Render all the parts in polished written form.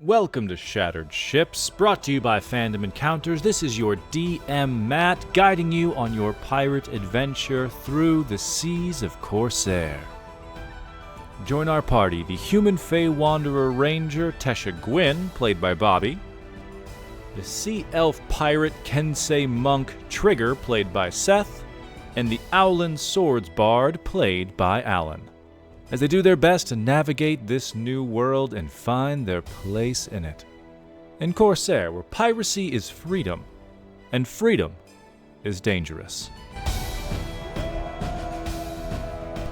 Welcome to Shattered Ships, brought to you by Fandom Encounters. This is your DM Matt, guiding you on your pirate adventure through the seas of Corsair. Join our party, the Human Fey Wanderer Ranger Tesha Gwyn, played by Bobby, the Sea Elf Pirate Kensei Monk Trigger, played by Seth, and the Owlin Swords Bard, played by Alan, as they do their best to navigate this new world and find their place in it. In Corsair, where piracy is freedom, and freedom is dangerous.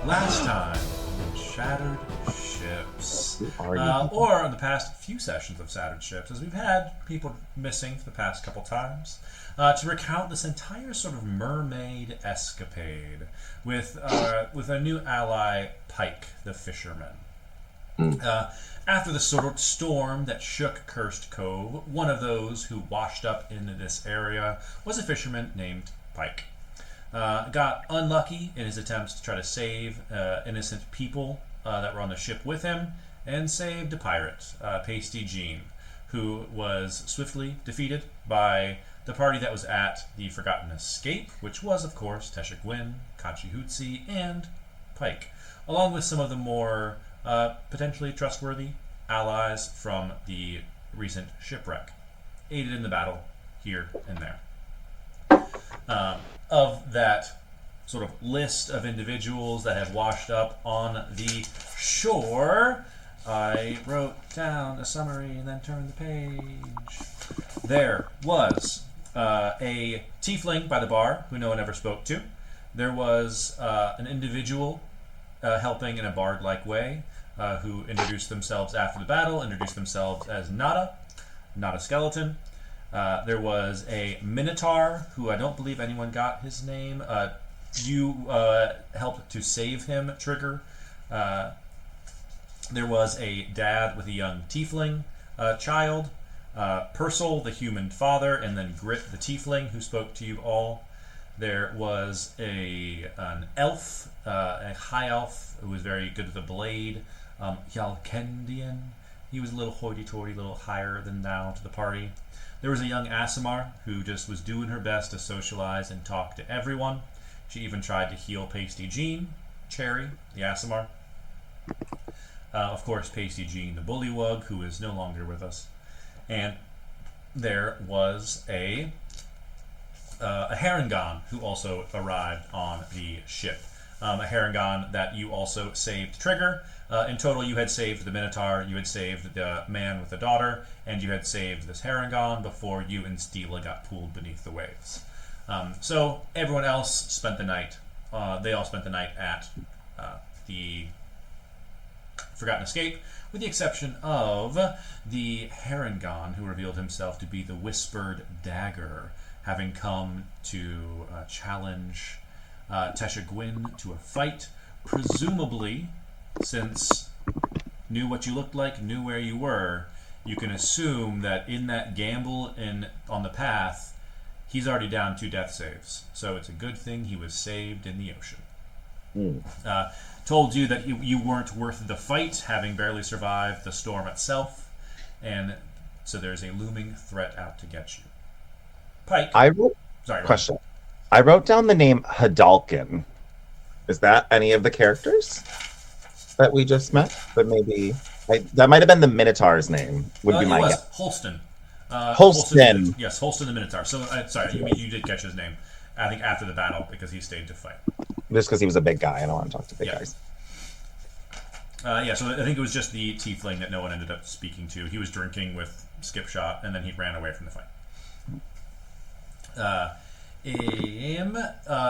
Last time on Shattered Ships, or in the past few sessions of Shattered Ships, as we've had people missing for the past couple times, to recount this entire sort of mermaid escapade with a new ally, Pike, the fisherman. After the sort of storm that shook Cursed Cove, one of those who washed up into this area was a fisherman named Pike. Got unlucky in his attempts to try to save innocent people that were on the ship with him, and saved a pirate, Pasty Jean, who was swiftly defeated by the party that was at the Forgotten Escape, which was, of course, Tesha Gwyn, Kachi Hootsie, and Pike, along with some of the more potentially trustworthy allies from the recent shipwreck, aided in the battle here and there. Of that sort of list of individuals that have washed up on the shore, I wrote down a summary and then turned the page. There was a tiefling by the bar who no one ever spoke to. There was an individual helping in a bard-like way who introduced themselves after the battle, introduced themselves as Nada, not a skeleton. There was a Minotaur who I don't believe anyone got his name. You helped to save him, Trigger. There was a dad with a young tiefling child. Purcell, the human father, and then Grit, the tiefling, who spoke to you all. There was an elf, a high elf, who was very good with a blade, Yalkendian. He was a little hoity-toity, a little higher than thou to the party. There was a young Asimar, who just was doing her best to socialize and talk to everyone. She even tried to heal Pasty Jean, Cherry, the Asimar. Of course, Pasty Jean, the bullywug, who is no longer with us. And there was a Harangon who also arrived on the ship. A Harangon that you also saved, Trigger. In total, you had saved the Minotaur, you had saved the man with the daughter, and you had saved this Harangon before you and Stila got pulled beneath the waves. So everyone else spent the night. They all spent the night at the Forgotten Escape, with the exception of the Harangon, who revealed himself to be the Whispered Dagger, having come to challenge Tesha Gwyn to a fight, presumably, since knew what you looked like, knew where you were, you can assume that in that gamble on the path, he's already down 2 death saves. So it's a good thing he was saved in the ocean. Told you that you weren't worth the fight, having barely survived the storm itself, and so there's a looming threat out to get you. Pike. Question. I wrote down the name Hadalkin. Is that any of the characters that we just met? But maybe that might have been the Minotaur's name. Would be my guess. Holston. Holston. Yes, Holston the Minotaur. So sorry, you did catch his name. I think after the battle because he stayed to fight. Just because he was a big guy. I don't want to talk to big guys. So I think it was just the tiefling that no one ended up speaking to. He was drinking with Skipshot, and then he ran away from the fight.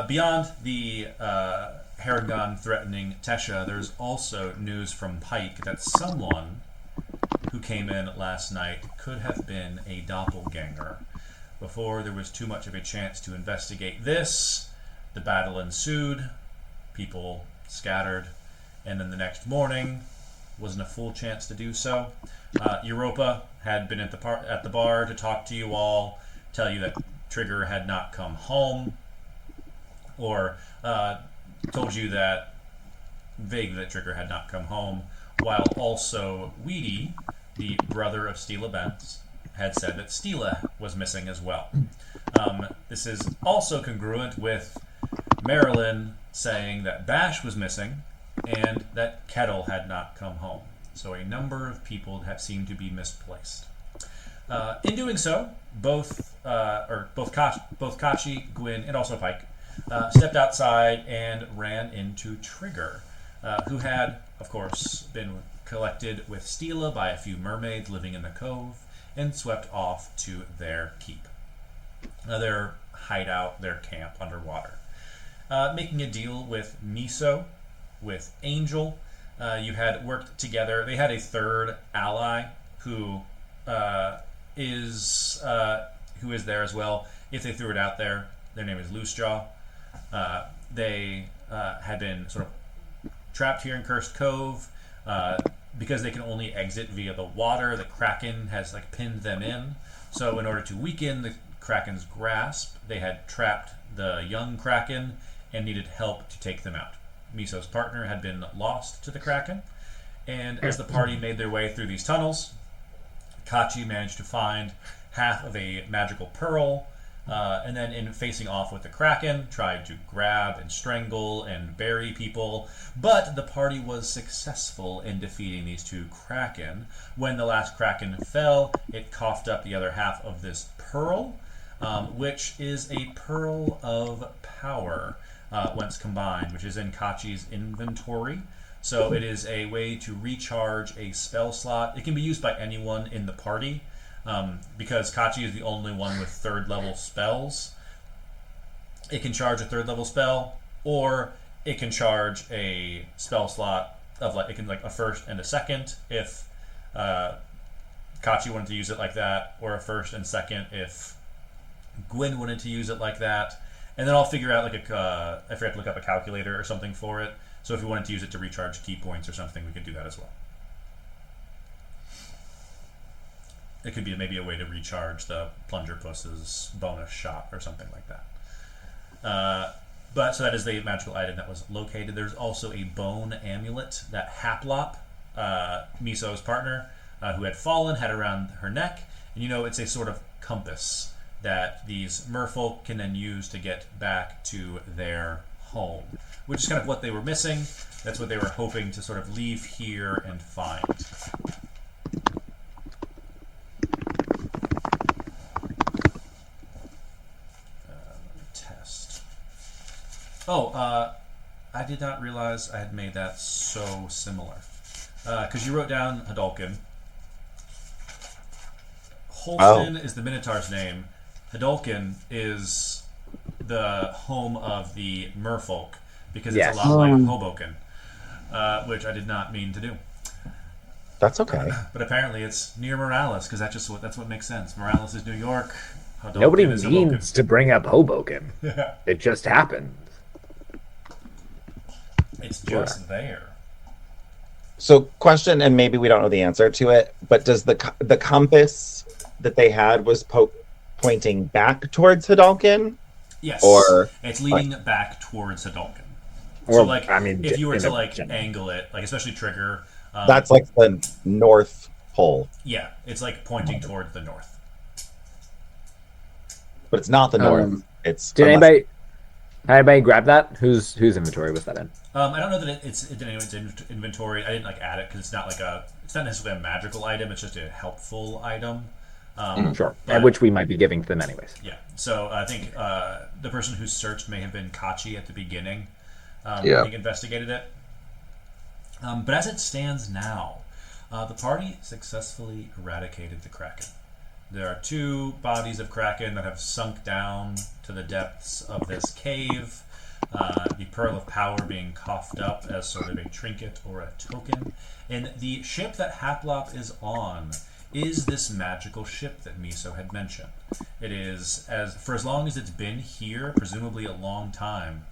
Beyond the Harangon threatening Tesha, there's also news from Pike that someone who came in last night could have been a doppelganger. Before there was too much of a chance to investigate this, the battle ensued, people scattered, and then the next morning wasn't a full chance to do so. Europa had been at the bar to talk to you all, tell you that Trigger had not come home, or told you that vaguely that Trigger had not come home, while also Weedy the brother of Stila Benz, had said that Stila was missing as well. This is also congruent with Marilyn saying that Bash was missing and that Kettle had not come home. So a number of people have seemed to be misplaced. In doing so, both Kachi, Gwyn, and also Pike stepped outside and ran into Trigger, who had, of course, been collected with Stila by a few mermaids living in the cove and swept off to their keep, their hideout, their camp underwater. Making a deal with Miso, with Angel, you had worked together. They had a third ally who is there as well. If they threw it out there, their name is Loosejaw. They had been sort of trapped here in Cursed Cove. Because they can only exit via the water, the Kraken has pinned them in. So in order to weaken the Kraken's grasp, they had trapped the young Kraken and needed help to take them out. Miso's partner had been lost to the Kraken, and as the party made their way through these tunnels, Kachi managed to find half of a magical pearl, and then in facing off with the Kraken, tried to grab and strangle and bury people, but the party was successful in defeating these two Kraken. When the last Kraken fell, it coughed up the other half of this pearl, which is a pearl of power, once combined, which is in Kachi's inventory. So it is a way to recharge a spell slot. It can be used by anyone in the party, because Kachi is the only one with third level spells. It can charge a third level spell, or it can charge a spell slot of a first and a second if Kachi wanted to use it like that, or a first and second if Gwyn wanted to use it like that. And then I'll figure out I forgot to look up a calculator or something for it. So if we wanted to use it to recharge key points or something, we could do that as well. It could be maybe a way to recharge the Plunger Puss's bonus shot or something like that. So that is the magical item that was located. There's also a bone amulet that Haplop, Miso's partner, who had fallen, had around her neck. And it's a sort of compass that these merfolk can then use to get back to their home, which is kind of what they were missing. That's what they were hoping to sort of leave here and find. Test. I did not realize I had made that so similar. Because you wrote down Hadalkin. Holston is the Minotaur's name. Hadalkin is the home of the merfolk, because it's a lot like Hoboken, which I did not mean to do. That's okay. But apparently it's near Morales, because that's what makes sense. Morales is New York. Hadalkin Nobody is means Hoboken. to bring up Hoboken. Yeah. It just happened. It's just there. So, question, and maybe we don't know the answer to it, but does the compass that they had was pointing back towards Hadalkin? Yes. Or it's leading back towards Hadalkin. Or, So, if you were to general. angle it, especially Trigger, that's the North Pole. Yeah, it's pointing toward the north. But it's not the North. It's Did anybody grab that? Whose inventory was that in? I don't know that it's in anyone's inventory. I didn't add it because it's not it's not necessarily a magical item. It's just a helpful item. Sure, which we might be giving to them anyways. Yeah. So I think the person who searched may have been Kachi at the beginning. I think investigated it. But as it stands now, the party successfully eradicated the Kraken. There are 2 bodies of Kraken that have sunk down to the depths of this cave. The Pearl of Power being coughed up as sort of a trinket or a token. And the ship that Haplop is on is this magical ship that Miso had mentioned. It is, for as long as it's been here, presumably a long time,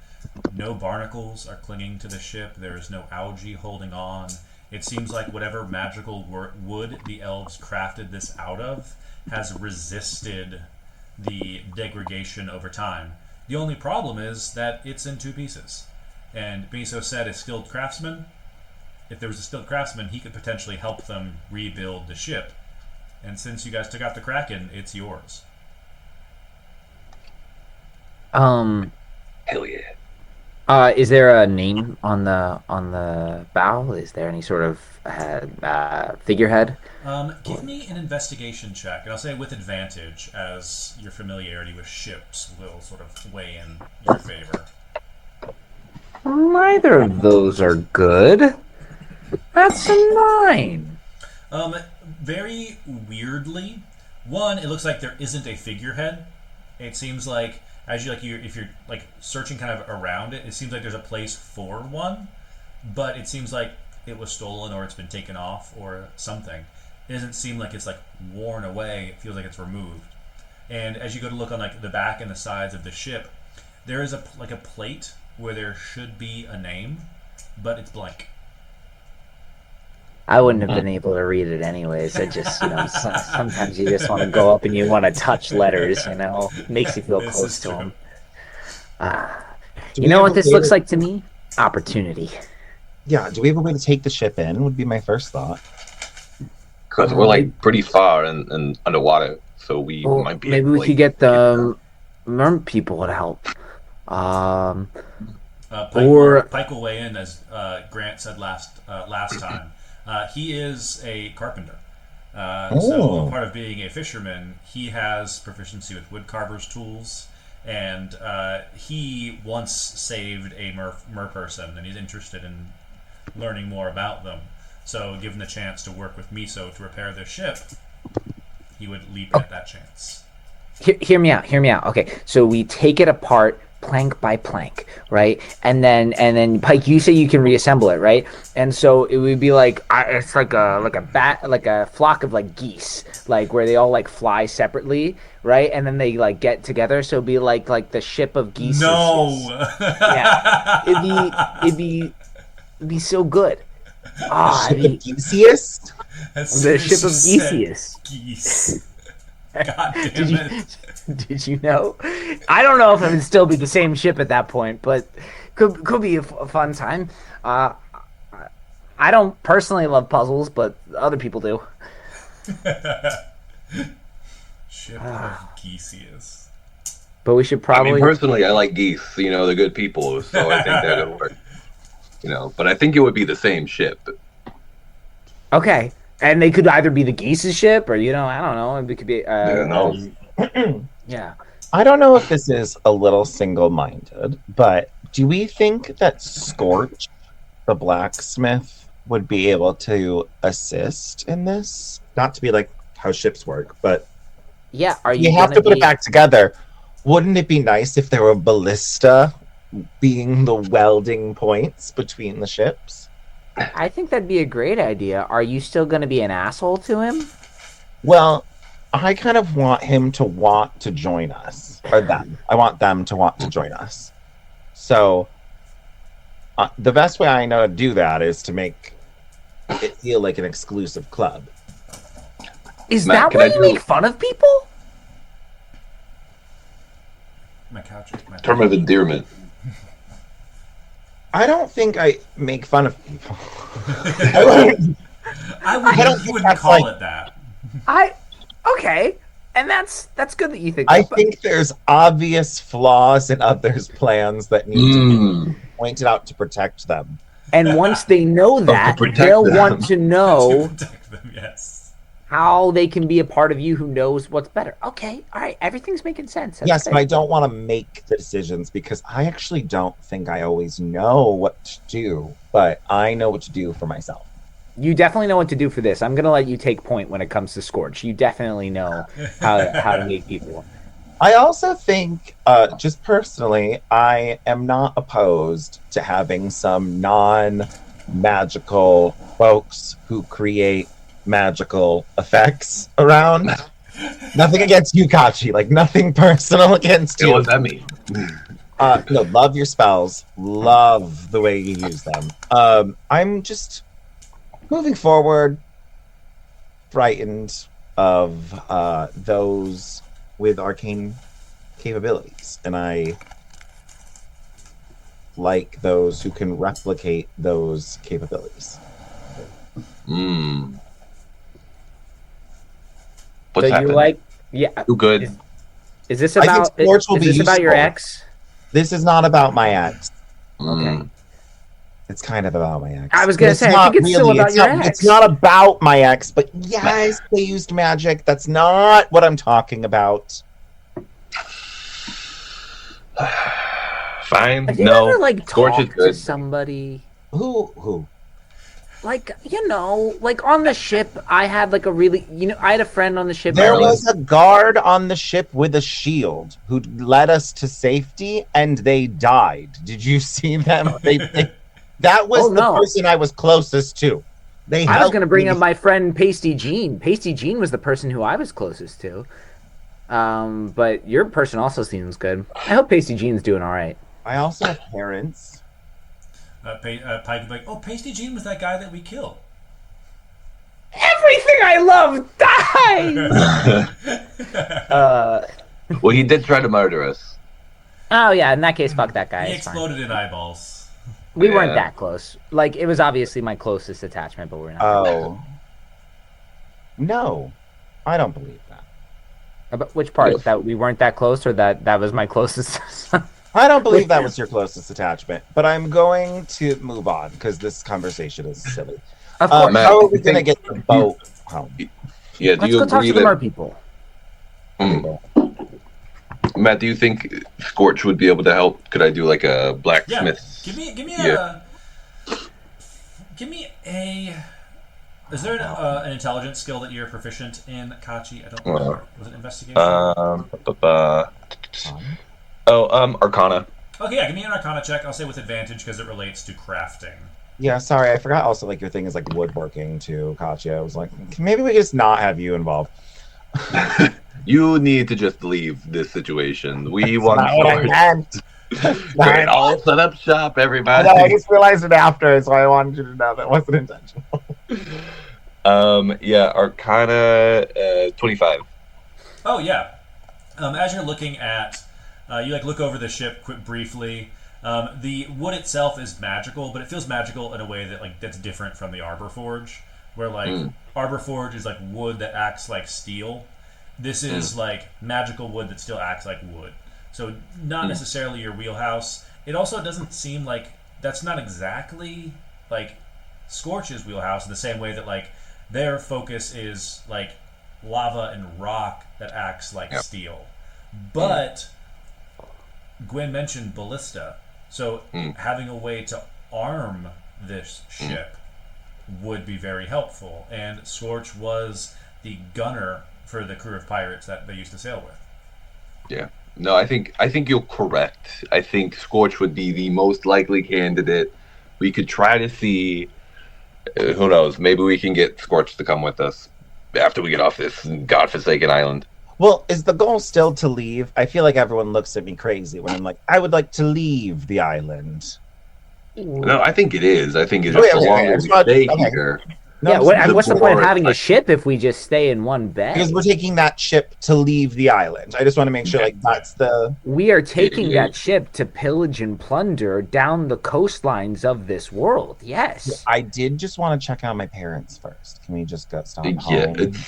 no barnacles are clinging to the ship. There is no algae holding on. It seems like whatever magical wood the elves crafted this out of has resisted the degradation over time. The only problem is that it's in 2 pieces. And Miso said a skilled craftsman if there was a skilled craftsman, he could potentially help them rebuild the ship. And since you guys took out the Kraken, it's yours. Um, Hell yeah. is there a name on the bow? Is there any sort of figurehead? Give me an investigation check, and I'll say with advantage, as your familiarity with ships will sort of weigh in your favor. Neither of those are good. That's a 9. Very weirdly, one, it looks like there isn't a figurehead. It seems like as if you're like searching kind of around it, it seems like there's a place for one, but it seems like it was stolen or it's been taken off or something. It doesn't seem like it's like worn away. It feels like it's removed. And as you go to look on like the back and the sides of the ship, there is a plate where there should be a name, but it's blank. I wouldn't have been able to read it anyways. I just, sometimes you just want to go up and you want to touch letters, makes you feel This close is to true. them. Do You we know have what a this way looks to- like to me? Opportunity. Yeah, do we have a way to take the ship in? Would be my first thought. Because we're like pretty far and underwater, so we Well, might be. maybe able we to, could get the merm people to help. Pike will weigh in, as Grant said last time. He is a carpenter. So part of being a fisherman, he has proficiency with woodcarver's tools, and he once saved a mer person, and he's interested in learning more about them. So given the chance to work with Miso to repair their ship, he would leap at that chance. Hear me out. Okay, so we take it apart plank by plank, right? And then Pike, you say you can reassemble it, right? And so it would be like it's like a flock of like geese, like where they all like fly separately, right? And then they like get together, so it'd be like the ship of Geesius. No. Yeah, it'd be so good. Ship of Geesius? The ship of Geesius. Geese. God damn it. Did you know? I don't know if it would still be the same ship at that point, but could be a fun time. I don't personally love puzzles, but other people do. Ship of Geesius. But we should probably. personally, I like geese. They're good people, so I think that would work. But I think it would be the same ship. Okay, and they could either be the Geese's ship, or I don't know. It could be. Yeah. I don't know if this is a little single-minded, but do we think that Scorch, the blacksmith, would be able to assist in this? Not to be like how ships work, but Yeah. Are you? you have to put it back together. Wouldn't it be nice if there were ballista being the welding points between the ships? I think that'd be a great idea. Are you still going to be an asshole to him? Well, I kind of want him to want to join us, or them. I want them to want to join us. So, the best way I know to do that is to make it feel like an exclusive club. Is Matt, that can why I you do- make fun of people? My couch. Term of endearment. I don't think I make fun of people. I don't you think wouldn't that's call like- it that. Okay, and that's good that you think. I that, but- think there's obvious flaws in others' plans that need to be pointed out to protect them. And once they know that, protect they'll them. want to To know protect them, yes. how they can be a part of you who knows what's better. Okay, all right, everything's making sense. That's Yes, good. but I don't want to make the decisions because I actually don't think I always know what to do, but I know what to do for myself. You definitely know what to do for this. I'm gonna let you take point when it comes to Scorch. You definitely know how to make people. I also think, just personally, I am not opposed to having some non-magical folks who create magical effects around. Nothing against you, Kachi. Like, nothing personal against you. What does that mean? No, love your spells. Love the way you use them. I'm just moving forward, frightened of those with arcane capabilities, and I like those who can replicate those capabilities. Hmm. So What's you happened? like, yeah. You good? Is this I think about? sports will Is be this about your useful. ex? This is not about my ex. Okay. It's kind of about my ex. I was But gonna it's say, I not think it's still really. about your It's ex. not about my ex. But yes, they used magic. That's not what I'm talking about. Fine. Have you No. ever like Scorch is talked to good. somebody? Who? Like, like on the ship, I had like a really, I had a friend on the ship. There Marilyn. was a guard on the ship with a shield who led us to safety, and they died. Did you see them? That was Oh, the no. person I was closest to. They I was helped gonna bring me. up my friend Pasty Jean. Pasty Jean was the person who I was closest to. But your person also seems good. I hope Pasty Jean's doing all right. I also have parents. Pike would be like, oh, Pasty Jean was that guy that we killed. Everything I love dies. Well, he did try to murder us. Oh yeah, in that case, fuck that guy. He It's fine. exploded in eyeballs. We weren't Yeah. that close. Like it was obviously my closest attachment, but we're not. Oh. No, I don't believe that. But which part? Yes. That we weren't that close, or that was my closest? I don't believe that was your closest attachment, but I'm going to move on because this conversation is silly. Of course. Matt, How are do we you going to think- get the boat home? Yeah. Do Let's you go talk agree to the that mer people. Matt? Do you think Scorch would be able to help? Could I do like a Yeah. blacksmith? Give me Yeah. a. Is there an intelligence skill that you're proficient in, Kachi? I don't remember. Was it investigation? Arcana. Okay, yeah, give me an Arcana check. I'll say with advantage because it relates to crafting. Yeah, sorry, I forgot also, like, your thing is, like, woodworking, too, Katya. I was like, maybe we just not have you involved. You need to just leave this situation. We That's want not what I Scorch. meant. Great, all set up shop, everybody. I just realized it after, so I wanted you to know that wasn't intentional. Yeah, Arcana 25. Oh yeah. As you're looking at, you like look over the ship briefly. The wood itself is magical, but it feels magical in a way that that's different from the Arbor Forge, where Arbor Forge is like wood that acts like steel. This is like magical wood that still acts like wood. So not necessarily your wheelhouse. It also doesn't seem like that's not exactly like Scorch's wheelhouse in the same way that like their focus is like lava and rock that acts like steel. But Gwen mentioned ballista, so having a way to arm this ship would be very helpful. And Scorch was the gunner for the crew of pirates that they used to sail with. Yeah. No, I think you're correct. I think Scorch would be the most likely candidate. We could try to see. Who knows? Maybe we can get Scorch to come with us after we get off this godforsaken island. Well, is the goal still to leave? I feel like everyone looks at me crazy when I'm like, I would like to leave the island. No, I think it is. I think it's Okay, just the okay, longer it's we not- stay okay. here. No, Yeah, just what's the point of more- having a ship if we just stay in one bay? because we're taking that ship to leave the island. I just want to make sure, like, that's the. We are taking Yeah. that ship to pillage and plunder down the coastlines of this world. Yes. I did just want to check out my parents first. Can we just go stop Yeah, home? it's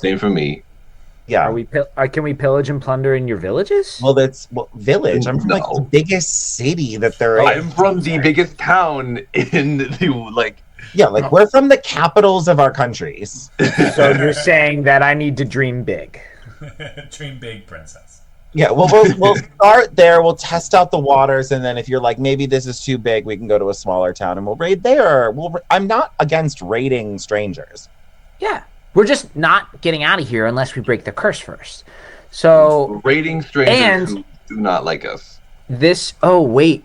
same for me. Yeah. Are we? Can we pillage and plunder in your villages? Well, that's village. I'm from like No. the biggest city that there is. I'm from the biggest town in the Yeah, like we're from the capitals of our countries. So you're saying that I need to dream big? Dream big, princess. Yeah, well, we'll start there. We'll test out the waters, and then if you're like, maybe this is too big, we can go to a smaller town and we'll raid there. I'm not against raiding strangers. Yeah. We're just not getting out of here unless we break the curse first. So raiding strangers And- who do not like us this. Oh wait.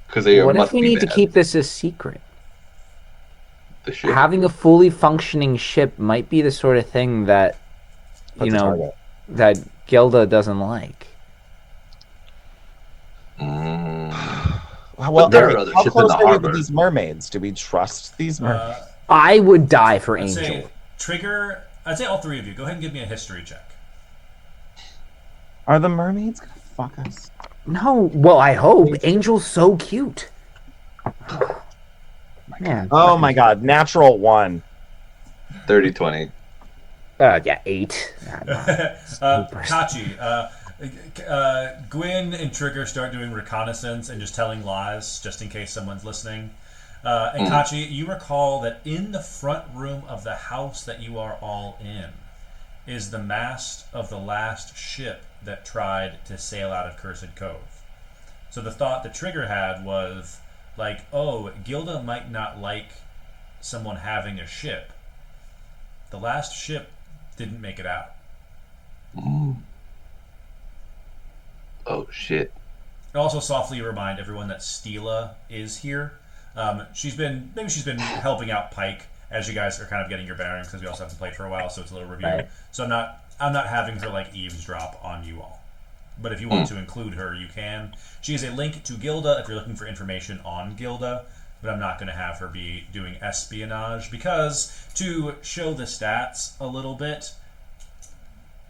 because they What must if we be need to bad. keep this a secret? The ship. Having a fully functioning ship might be the sort of thing that What's the target? that Gilda doesn't like. Well, there are Eric, other how ships in close the are we harbor. to these mermaids? Do we trust these mermaids? I would die for I'd Angel. say Trigger. I'd say all three of you. Go ahead and give me a history check. Are the mermaids gonna fuck us? No, well, I hope. Angel's so cute. Man. Oh my god, natural 1. 30-20. Yeah, 8. Kachi, Gwyn and Trigger start doing reconnaissance and just telling lies, just in case someone's listening. And Kachi, you recall that in the front room of the house that you are all in is the mast of the last ship that tried to sail out of Cursed Cove. So the thought that Trigger had was, like, oh, Gilda might not like someone having a ship. The last ship didn't make it out. Oh, shit. Also, softly remind everyone that Stila is here. She's been helping out Pike as you guys are kind of getting your bearings, because we also haven't played for a while, so it's a little review. Right. So I'm not having her like eavesdrop on you all. But if you want to include her, you can. She is a link to Gilda if you're looking for information on Gilda. But I'm not going to have her be doing espionage, because to show the stats a little bit,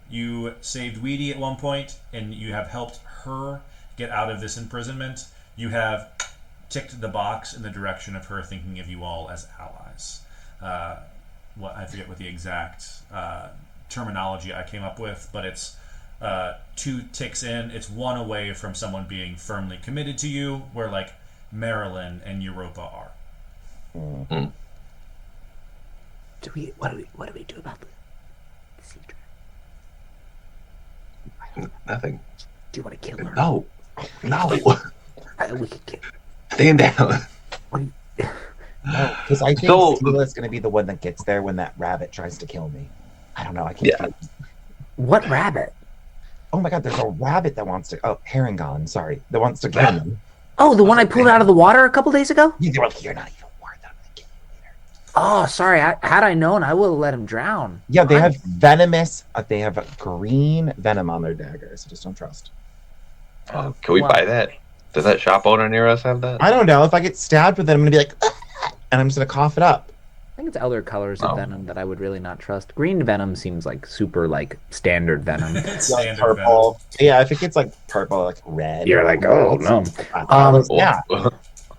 you saved Weedy at one point, and you have helped her get out of this imprisonment. You have ticked the box in the direction of her thinking of you all as allies. I forget what the exact terminology I came up with, but it's 2 ticks in. It's 1 away from someone being firmly committed to you, where like Marilyn and Europa are. What do we do about the secret? Nothing. Do you want to kill her? No. We could kill. Stand down. No, because I think Steela's going to be the one that gets there when that rabbit tries to kill me. I don't know. I can't. Yeah. What rabbit? Oh my god, there's a rabbit that wants to. Oh, Herringon, sorry. That wants to kill me. Oh, the one I pulled out of the water a couple days ago? You're not even worth it. I'm going to kill you later. Oh, sorry. Had I known, I would have let him drown. Yeah, they have venomous. They have green venom on their daggers. I just don't trust. Can we buy that? Does that shop owner near us have that? I don't know. If I get stabbed with it, I'm going to be like, "Ah," and I'm just going to cough it up. I think it's other colors of venom that I would really not trust. Green venom seems like super like standard venom. Standard Purple. Yeah, I think it's like purple, like red. You're like, oh no. Yeah.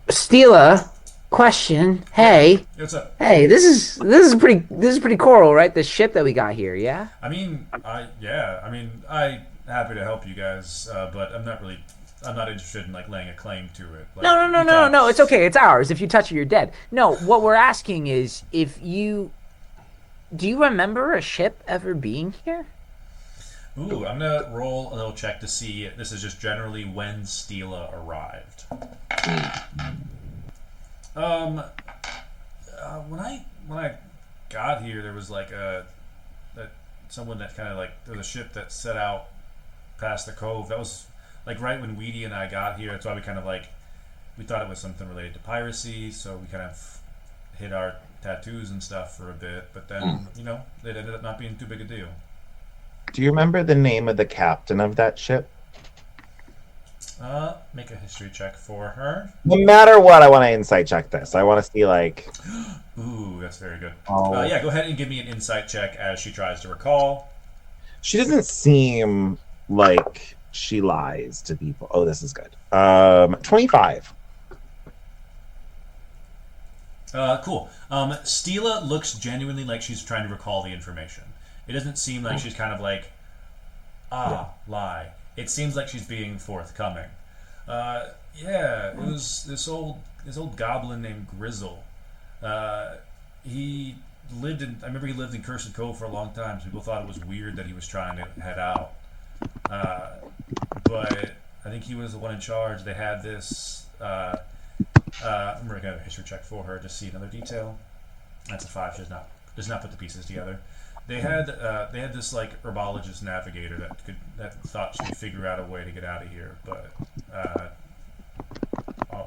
Stila, question. Hey, What's up? hey, this is pretty coral, right? The ship that we got here, yeah. I'm happy to help you guys, but I'm not interested in like laying a claim to it. Like, No. It's okay. It's ours. If you touch it, you're dead. No, what we're asking is do you remember a ship ever being here? Ooh, I'm gonna roll a little check to see. This is just generally when Stila arrived. When I got here, there was like someone that kind of like there was a ship that set out past the cove. That was like right when Weedy and I got here. That's why we kind of like we thought it was something related to piracy, so we kind of hid our tattoos and stuff for a bit. But then it ended up not being too big a deal. Do you remember the name of the captain of that ship? Make a history check for her. No matter what, I want to insight check this. I want to see like. Ooh, that's very good. Oh. Yeah, go ahead and give me an insight check as she tries to recall. She doesn't seem like she lies to people. Oh, this is good. 25. Cool. Stila looks genuinely like she's trying to recall the information. It doesn't seem like she's kind of like, lie. It seems like she's being forthcoming. It was this old goblin named Grizzle. I remember he lived in Cursed Cove for a long time, so people thought it was weird that he was trying to head out. But I think he was the one in charge. They had this. I'm going to have a history check for her to see another detail. That's a 5. She does not put the pieces together. They had this like herbologist navigator that thought she could figure out a way to get out of here, but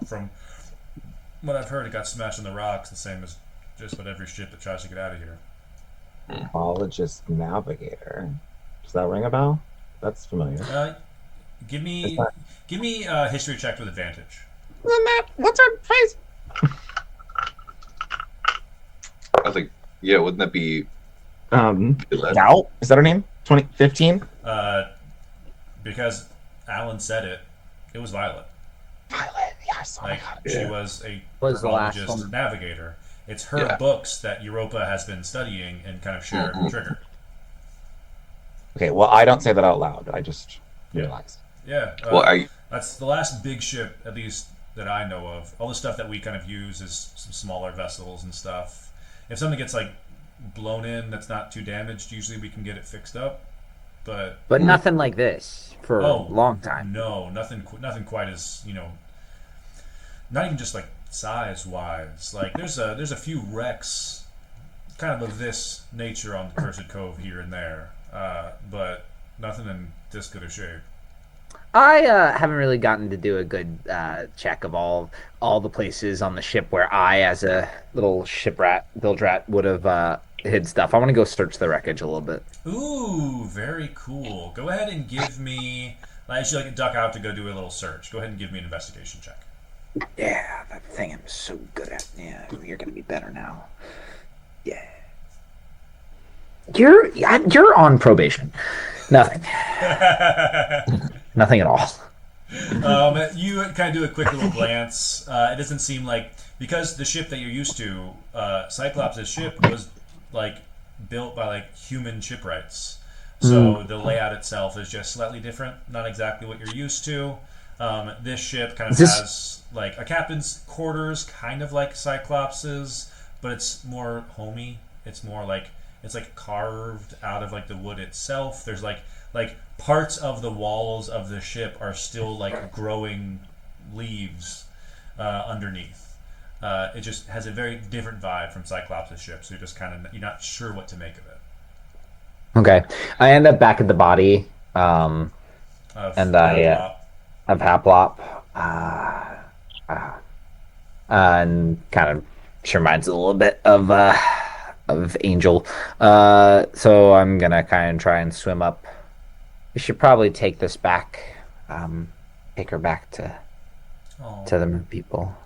from what I've heard, it got smashed in the rocks, the same as just about every ship that tries to get out of here. Herbologist navigator. Does that ring a bell? That's familiar. Give me a history check with advantage. What's her face? I was like, yeah, wouldn't that be Gal? Is that her name? 15? Because Alan said it. It was Violet. Violet, yeah. Yes, oh my Like God. she Yeah. was a Was the last herbologist one. navigator. It's her Yeah. books that Europa has been studying and kind of shared with Trigger. Okay, well, I don't say that out loud. I just realized. Yeah. Well, I That's the last big ship, at least that I know of. All the stuff that we kind of use is some smaller vessels and stuff. If something gets like blown in that's not too damaged, usually we can get it fixed up. But But nothing like this for a oh, long time. no, nothing quite as not even just like size wise. Like there's a few wrecks, kind of this nature on Cursed Cove here and there, but nothing in this good a shape. I haven't really gotten to do a good check of all the places on the ship where I, as a little ship rat, bilge rat, would have hid stuff. I want to go search the wreckage a little bit. Ooh, very cool. Go ahead and give me. I should like duck out to go do a little search. Go ahead and give me an investigation check. Yeah, that thing I'm so good at. Yeah, you're gonna be better now. Yeah. You're on probation. Nothing. Nothing at all. You kind of do a quick little glance. It doesn't seem like because the ship that you're used to, Cyclops' ship was like built by like human shipwrights. So the layout itself is just slightly different, not exactly what you're used to. This ship kind of has like a captain's quarters, kind of like Cyclops's, but it's more homey. It's more like it's like carved out of like the wood itself. There's like parts of the walls of the ship are still like growing leaves underneath. It just has a very different vibe from Cyclops' ship, so you're not sure what to make of it. Okay, I end up back at the body, Of and I of Haplop, and kind of she reminds a little bit of Angel. So I'm gonna kind of try and swim up. We should probably take this back, take her back to the moon people.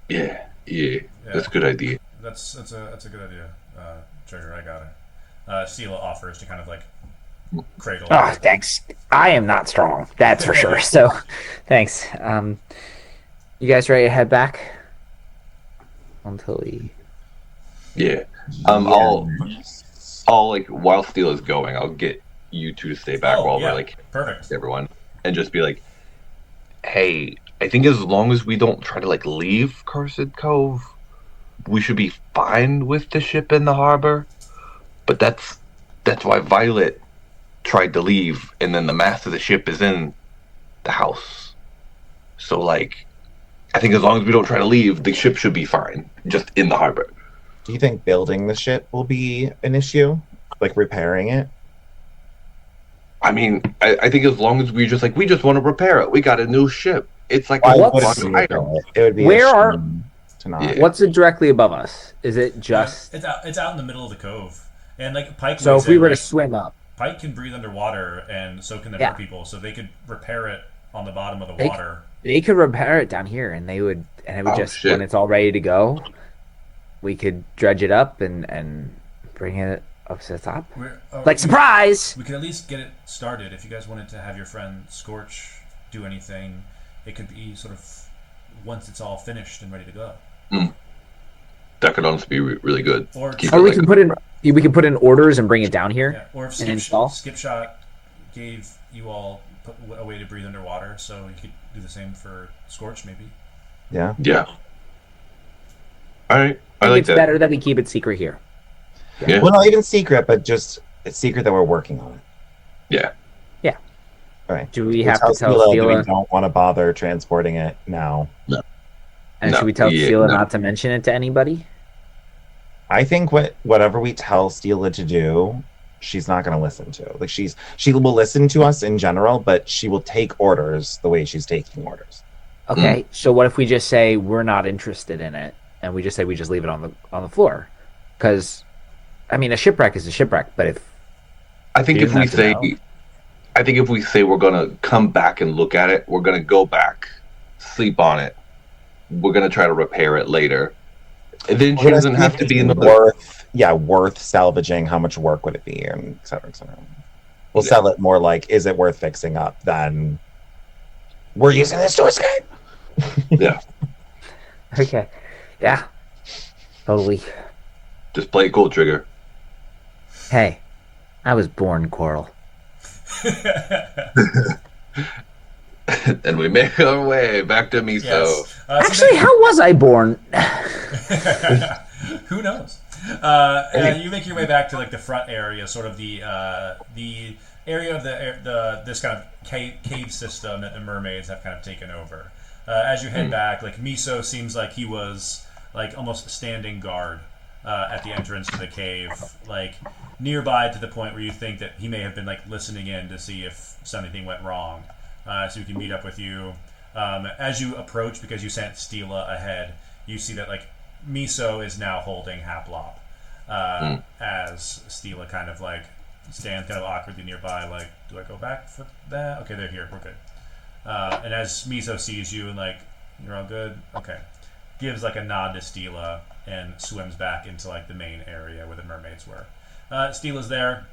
yeah, that's a good idea. That's a good idea, Trigger. I got it. Sela offers to kind of like cradle. Oh, thanks. I am not strong, that's for sure. So, thanks. You guys ready to head back? Until we. Yeah. I'll like while Steel is going, I'll get you two to stay back while we're like perfect. Everyone, and just be like, hey, I think as long as we don't try to like leave Cursed Cove, we should be fine with the ship in the harbor. But that's why Violet tried to leave, and then the mast of the ship is in the house. So like, I think as long as we don't try to leave, the ship should be fine, just in the harbor. Do you think building the ship will be an issue? Like repairing it? I mean, I think as long as we just want to repair it, we got a new ship. It's like It would be Where are- to not. Yeah. What's it directly above us? Is it just? It's out in the middle of the cove, and like Pike. So weighs if we in, were to like, swim up, Pike can breathe underwater, and so can the Yeah. mer people. So they could repair it on the bottom of the They- water. they could repair it down here, and it would just shit. when it's all ready to go, we could dredge it up and bring it up to the top. Like surprise! We could at least get it started. If you guys wanted to have your friend Scorch do anything, it could be sort of once it's all finished and ready to go. That could honestly be really good. Or Keep Or it we like- can put in orders and bring it down here. Yeah, or if And install? Skipshot gave you all a way to breathe underwater, so you could do the same for Scorch, maybe. Yeah. Yeah. All right. I think like it's that. better that we keep it secret here. Yeah. Well, not even secret, but just it's secret that we're working on it. Yeah. All right. Do we have to tell Stila that we Stila? don't want to bother transporting it now? And No, should we tell yeah, Stila no. not to mention it to anybody? I think whatever we tell Stila to do, she's not going to listen to. Like she will listen to us in general, but she will take orders the way she's taking orders. Okay, so what if we just say we're not interested in it, and we just say we just leave it on the floor? Because, I mean, a shipwreck is a shipwreck, but if I think You if we have to say, know. I think if we say we're gonna come back and look at it, we're gonna go back, sleep on it. We're gonna try to repair it later, and then she We're gonna doesn't see have if to it's be in the worth salvaging. How much work would it be, and et cetera, et cetera. We'll sell it more like, is it worth fixing up? Than we're using this to escape. Yeah. Okay. Yeah. Totally. Just play it cool, Trigger. Hey, I was born Coral. And we make our way back to Miso. Yes. Actually, how was I born? Who knows? You make your way back to like the front area, sort of the area of the this kind of cave system that the mermaids have kind of taken over. As you head back, like Miso seems like he was like almost standing guard at the entrance to the cave, like nearby to the point where you think that he may have been like listening in to see if something went wrong, so he can meet up with you. As you approach, because you sent Stila ahead, you see that like Miso is now holding Haplop, as Stila kind of like stands kind of awkwardly nearby, like, do I go back for that? Okay, they're here, we're good. And as Miso sees you and like, you're all good? Okay. Gives like a nod to Stila and swims back into like the main area where the mermaids were. Stila's there,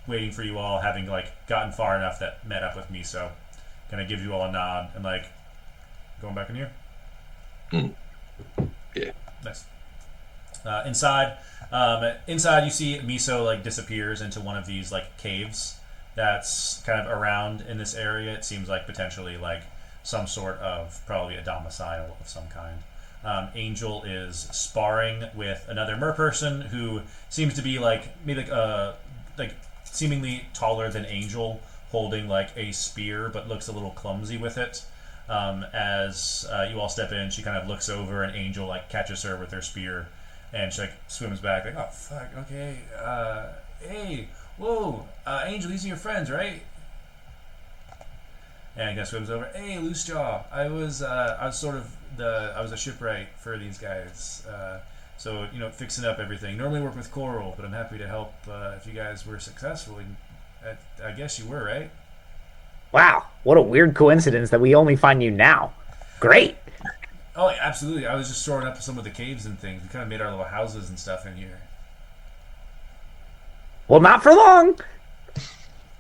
waiting for you all, having like gotten far enough that met up with Miso. Gonna give you all a nod and like, going back in here? Yeah. Nice. Inside you see Miso like disappears into one of these like caves that's kind of around in this area. It seems like potentially like some sort of probably a domicile of some kind. Angel is sparring with another merperson who seems to be like maybe like seemingly taller than Angel, holding like a spear but looks a little clumsy with it. As you all step in, she kind of looks over and Angel like catches her with her spear and she like swims back like, oh fuck, okay, hey, whoa, Angel, these are your friends, right? And he kind of swims over. Hey, Loose Jaw, I was a shipwright for these guys. So fixing up everything. Normally work with Coral, but I'm happy to help if you guys were successful. I guess you were, right? Wow, what a weird coincidence that we only find you now. Great. Oh, yeah, absolutely. I was just storing up some of the caves and things. We kind of made our little houses and stuff in here. Well, not for long.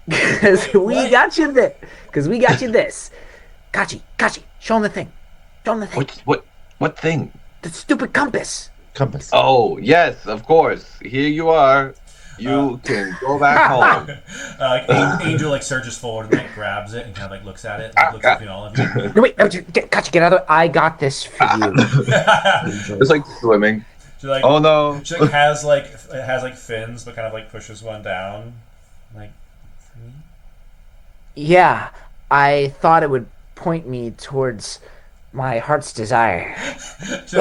Because we got you this. Kachi, show him the thing. What thing? The stupid compass. Compass. Oh, yes, of course. Here you are. You can go back home. Angel like surges forward and like grabs it and kind of like looks at it and looks between all of you. No, wait, Kachi, get out of it. I got this for you. It's like swimming. She, like, oh no. She like has like fins, but kind of like pushes one down. Like, for me? Yeah, I thought it would point me towards my heart's desire. She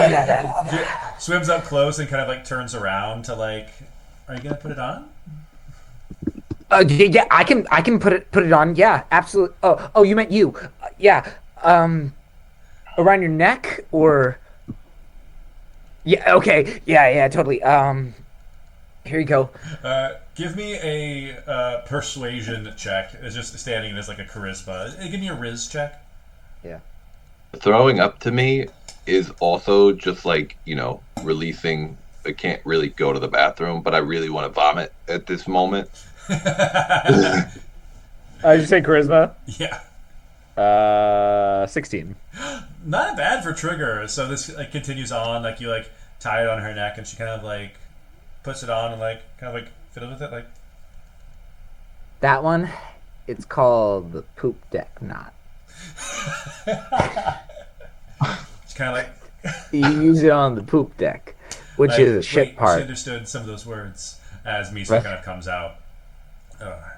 swims up close and kind of like turns around to like, are you gonna put it on? Yeah, I can put it on. Yeah, absolutely. Oh, you meant you? Yeah. Around your neck or? Yeah. Okay. Yeah. Totally. Here you go. Give me a persuasion check. It's just standing as like a charisma. Give me a Riz check. Yeah. Throwing up to me is also just like, releasing. I can't really go to the bathroom, but I really want to vomit at this moment. Did you say charisma? Yeah. 16. Not bad for Trigger. So this like continues on. Like you like tie it on her neck, and she kind of like puts it on and like kind of like fiddles with it. Like that one, it's called the poop deck knot. It's kind of like you use it on the poop deck, which like, is a ship part. She understood some of those words as Miso kind of comes out.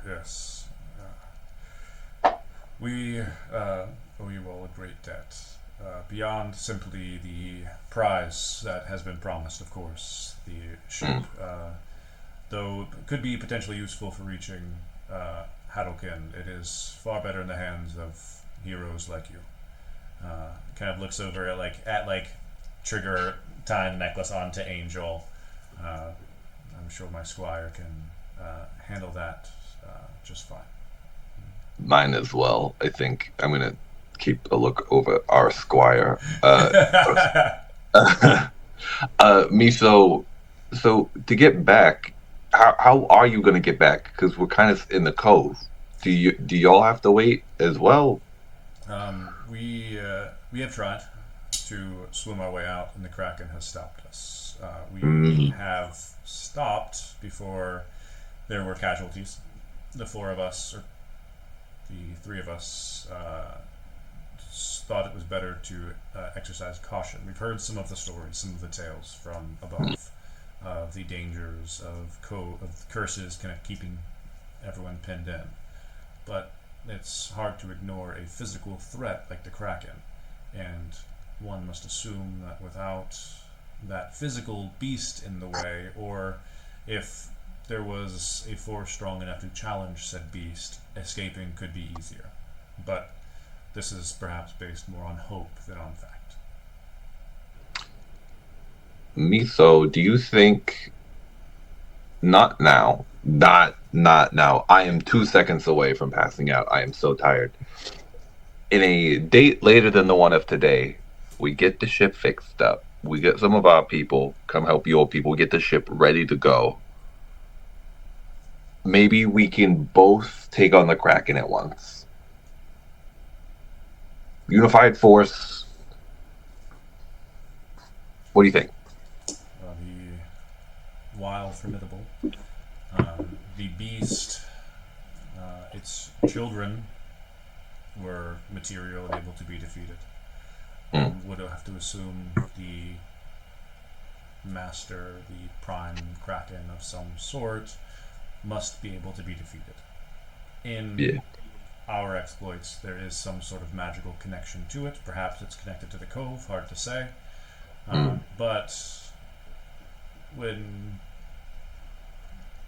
Yes. We owe you all a great debt. Beyond simply the prize that has been promised, of course. The ship, though could be potentially useful for reaching Hadoken, it is far better in the hands of heroes like you. Kind of looks over at Trigger tying the necklace onto Angel. I'm sure my squire can handle that just fine. Mine as well. I think I'm gonna keep a look over our squire. Miso. So to get back, how are you gonna get back? Because we're kind of in the cove. Do y'all have to wait as well? We We have tried to swim our way out, and the Kraken has stopped us. We have stopped before there were casualties. The four of us, or the three of us, thought it was better to exercise caution. We've heard some of the stories, some of the tales from above, of the dangers of curses kind of keeping everyone pinned in. But it's hard to ignore a physical threat like the Kraken, and one must assume that without that physical beast in the way, or if there was a force strong enough to challenge said beast, escaping could be easier. But this is perhaps based more on hope than on fact. Miso, do you think... Not now. Not now. I am 2 seconds away from passing out. I am so tired. In a date later than the one of today, we get the ship fixed up. We get some of our people, come help your people, get the ship ready to go. Maybe we can both take on the Kraken at once. Unified force. What do you think? The wild, formidable. The beast, its children were material and able to be defeated. Would have to assume the master, the prime Kraken of some sort, must be able to be defeated. In our exploits, there is some sort of magical connection to it. Perhaps it's connected to the cove, hard to say. But when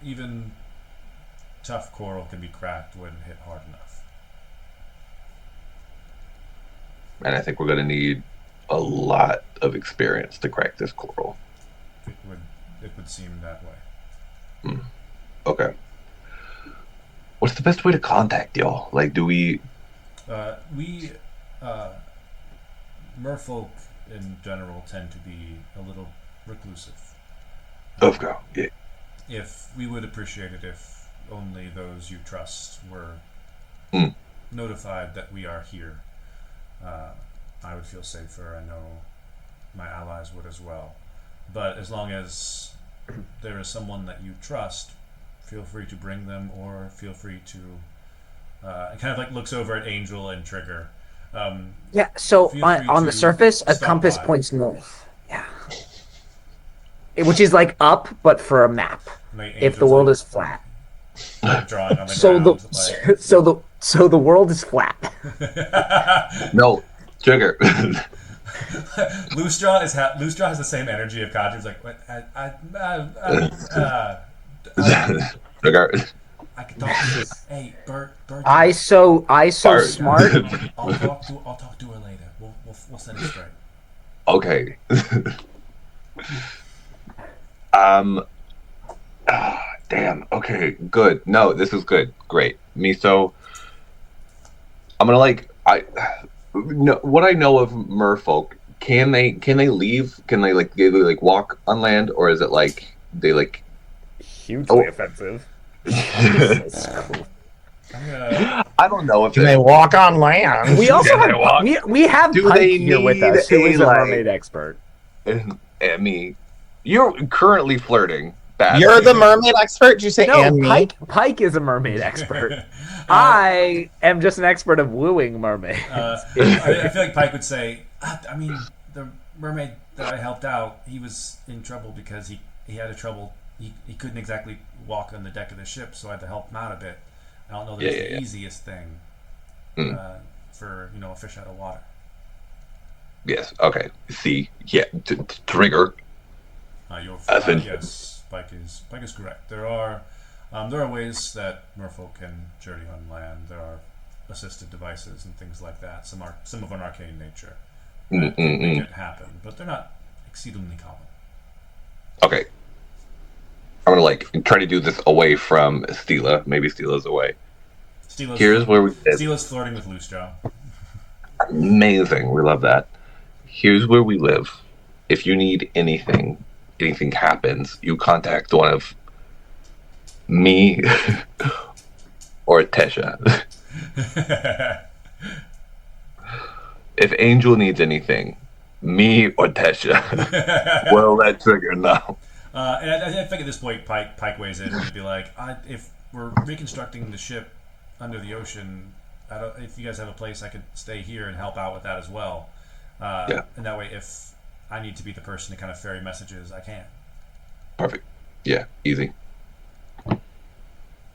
even tough coral can be cracked when hit hard enough. And I think we're going to need a lot of experience to crack this coral. It would seem that way. Okay. What's the best way to contact y'all? Like, do we... Merfolk in general tend to be a little reclusive. Okay, yeah. If we would appreciate it if only those you trust were notified that we are here. I would feel safer. I know my allies would as well. But as long as there is someone that you trust, feel free to bring them, or feel free to... it kind of like looks over at Angel and Trigger. Yeah, so Feel free on the to surface, a stop compass by. points north. Yeah. Which is like up, but for a map. Like If the Angel's world like is flat. drawing on the So ground. so the world is flat. No, Trigger. Loose Jaw has the same energy of Kadri's like, what? Trigger. I can talk to this. Hey, Bert. I so Bart. smart. I'll talk to her later. We'll set it straight. Okay. Damn. Okay. Good. No, this is good. Great. Miso. I'm gonna what I know of merfolk. Can they leave? Can they walk on land, or is it like they like Hugely offensive. I'm gonna, I don't know if Can they walk on land? We also Can they walk? we have Do Pike they here with need us, who is a a, mermaid expert. me. You're currently flirting. Badly. You're the mermaid expert? Did you say No, and me? Pike is a mermaid expert. I am just an expert of wooing mermaids. I feel like Pike would say, I mean, the mermaid that I helped out, he was in trouble because he had a trouble. He couldn't exactly walk on the deck of the ship, so I had to help him out a bit. I don't know that it's the easiest thing for a fish out of water. Yes. Okay. See. Yeah. Trigger. Yes, Pike is correct. There are ways that merfolk can journey on land. There are assisted devices and things like that. Some of an arcane nature that can make it happen, but they're not exceedingly common. Okay. I'm gonna try to do this away from Stila. Maybe Stila's away. Here's where we live. Stila's flirting with Loose Jaw. Amazing. We love that. Here's where we live. If you need anything happens, you contact one of me or Tesha. if Angel needs anything, me or Tesha will let Trigger know. And I think at this point, Pike weighs in and he'd be like, if we're reconstructing the ship under the ocean, if you guys have a place, I could stay here and help out with that as well. Yeah. And that way, if I need to be the person to kind of ferry messages, I can. Perfect. Yeah, easy.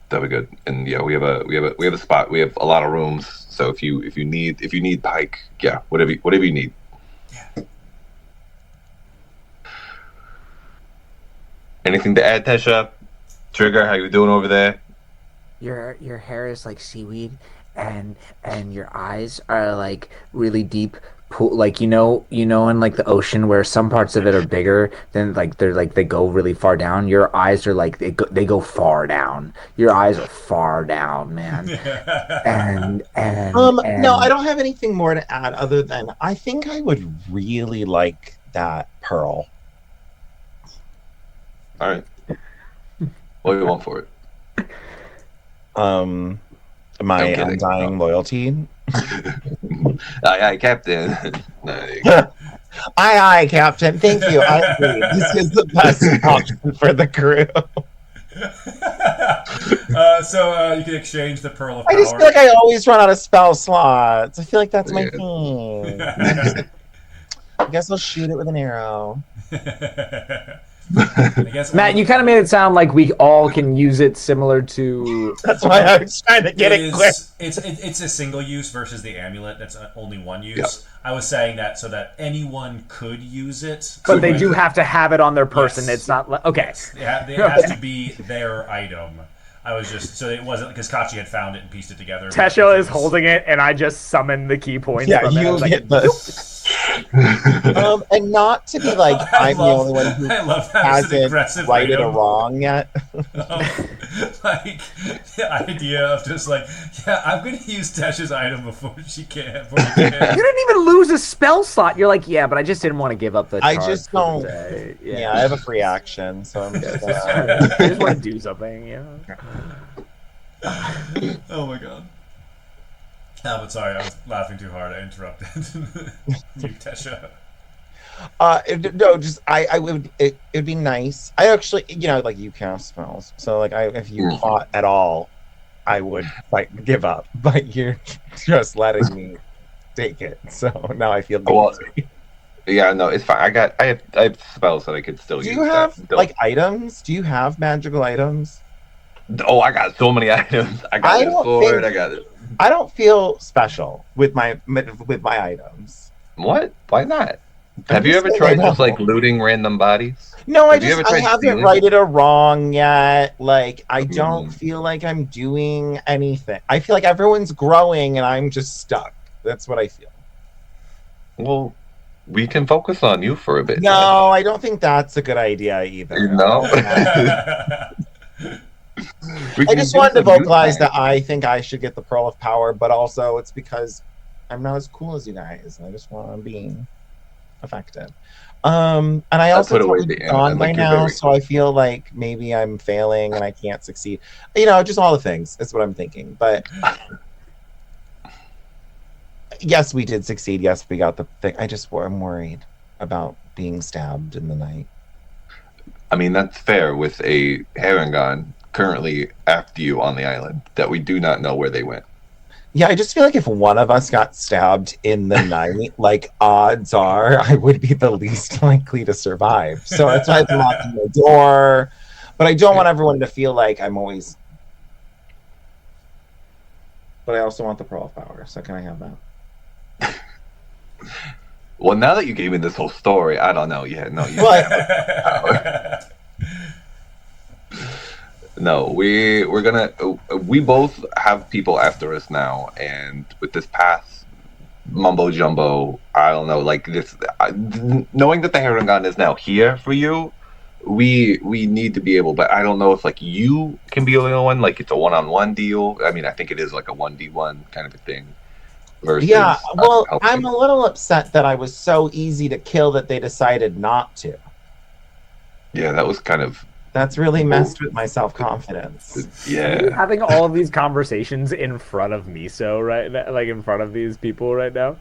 That'd be good. And yeah, we have a spot. We have a lot of rooms. So if you need Pike, yeah, whatever you need. Yeah. Anything to add, Tesha? Trigger, how you doing over there? Your hair is like seaweed, and your eyes are like really deep pool, like in like the ocean where some parts of it are bigger than they go really far down. Your eyes are like they go far down. Your eyes are far down, man. and no, I don't have anything more to add other than I think I would really like that pearl. All right. What do you want for it? My undying loyalty. Aye, Captain. Aye, aye, Captain. Thank you. I agree. This is the best option for the crew. So you can exchange the Pearl of Power. I just feel like I always run out of spell slots. I feel like that's my thing. I guess I'll shoot it with an arrow. Matt, you kind of made it sound like we all can use it similar to... That's why I was trying to get it quick. It's a single use versus the amulet that's only one use. Yep. I was saying that so that anyone could use it. But they do have to have it on their person. Yes. It's not... Okay. Yeah, it has to be their item. I was just... So it wasn't... Because Kachi had found it and pieced it together. Tesho is holding it, and I just summoned the key points Yeah, from it. I you was like, get the... and not to be like I'm the only one who hasn't righted a wrong yet. Like the idea of just like, yeah, I'm going to use Tesha's item before she can. You didn't even lose a spell slot. You're like, yeah, but I just didn't want to give up the charge. I just don't. Yeah, I have a free action, so I'm just. I just want to do something, you know. Oh my god. Oh, but sorry, I was laughing too hard. I interrupted you, Tesha. No, just I would. It'd be nice. I actually, like you cast spells, so like if you fought at all, I would like give up. But you're just letting me take it, so now I feel guilty. Yeah, no, it's fine. I have spells that I could still use. Do you have like items? Do you have magical items? Oh, I got so many items. I got a sword. I got it. I don't feel special with my items. What? Why not? Have you ever tried just like looting random bodies? No, I haven't righted a wrong yet. Like I don't feel like I'm doing anything. I feel like everyone's growing and I'm just stuck. That's what I feel. Well, we can focus on you for a bit. No, I don't think that's a good idea either. No. I just wanted to vocalize that I think I should get the Pearl of Power, but also it's because I'm not as cool as you guys. I just want to be effective. And I also gone by now, so I feel like maybe I'm failing and I can't succeed. Just all the things. That's what I'm thinking. But yes, we did succeed. Yes, we got the thing. I'm worried about being stabbed in the night. I mean, that's fair with a Harangon currently after you on the island that we do not know where they went. Yeah, I just feel like if one of us got stabbed in the night, like odds are I would be the least likely to survive. So that's why I'm locking the door. But I don't want everyone to feel like I'm always. But I also want the Pearl of Power. So can I have that? Well, now that you gave me this whole story, I don't know. Yeah, no, you. No, we're gonna. We both have people after us now, and with this path mumbo jumbo, I don't know. Like this, knowing that the Harangon is now here for you, we need to be able. But I don't know if like you can be the only one. Like it's a one-on-one deal. I mean, I think it is like a 1v1 kind of a thing. Versus, yeah, well, I'm a little upset that I was so easy to kill that they decided not to. Yeah, that was kind of. That's really messed with my self-confidence. Yeah. You're having all of these conversations in front of Miso right now, like in front of these people right now.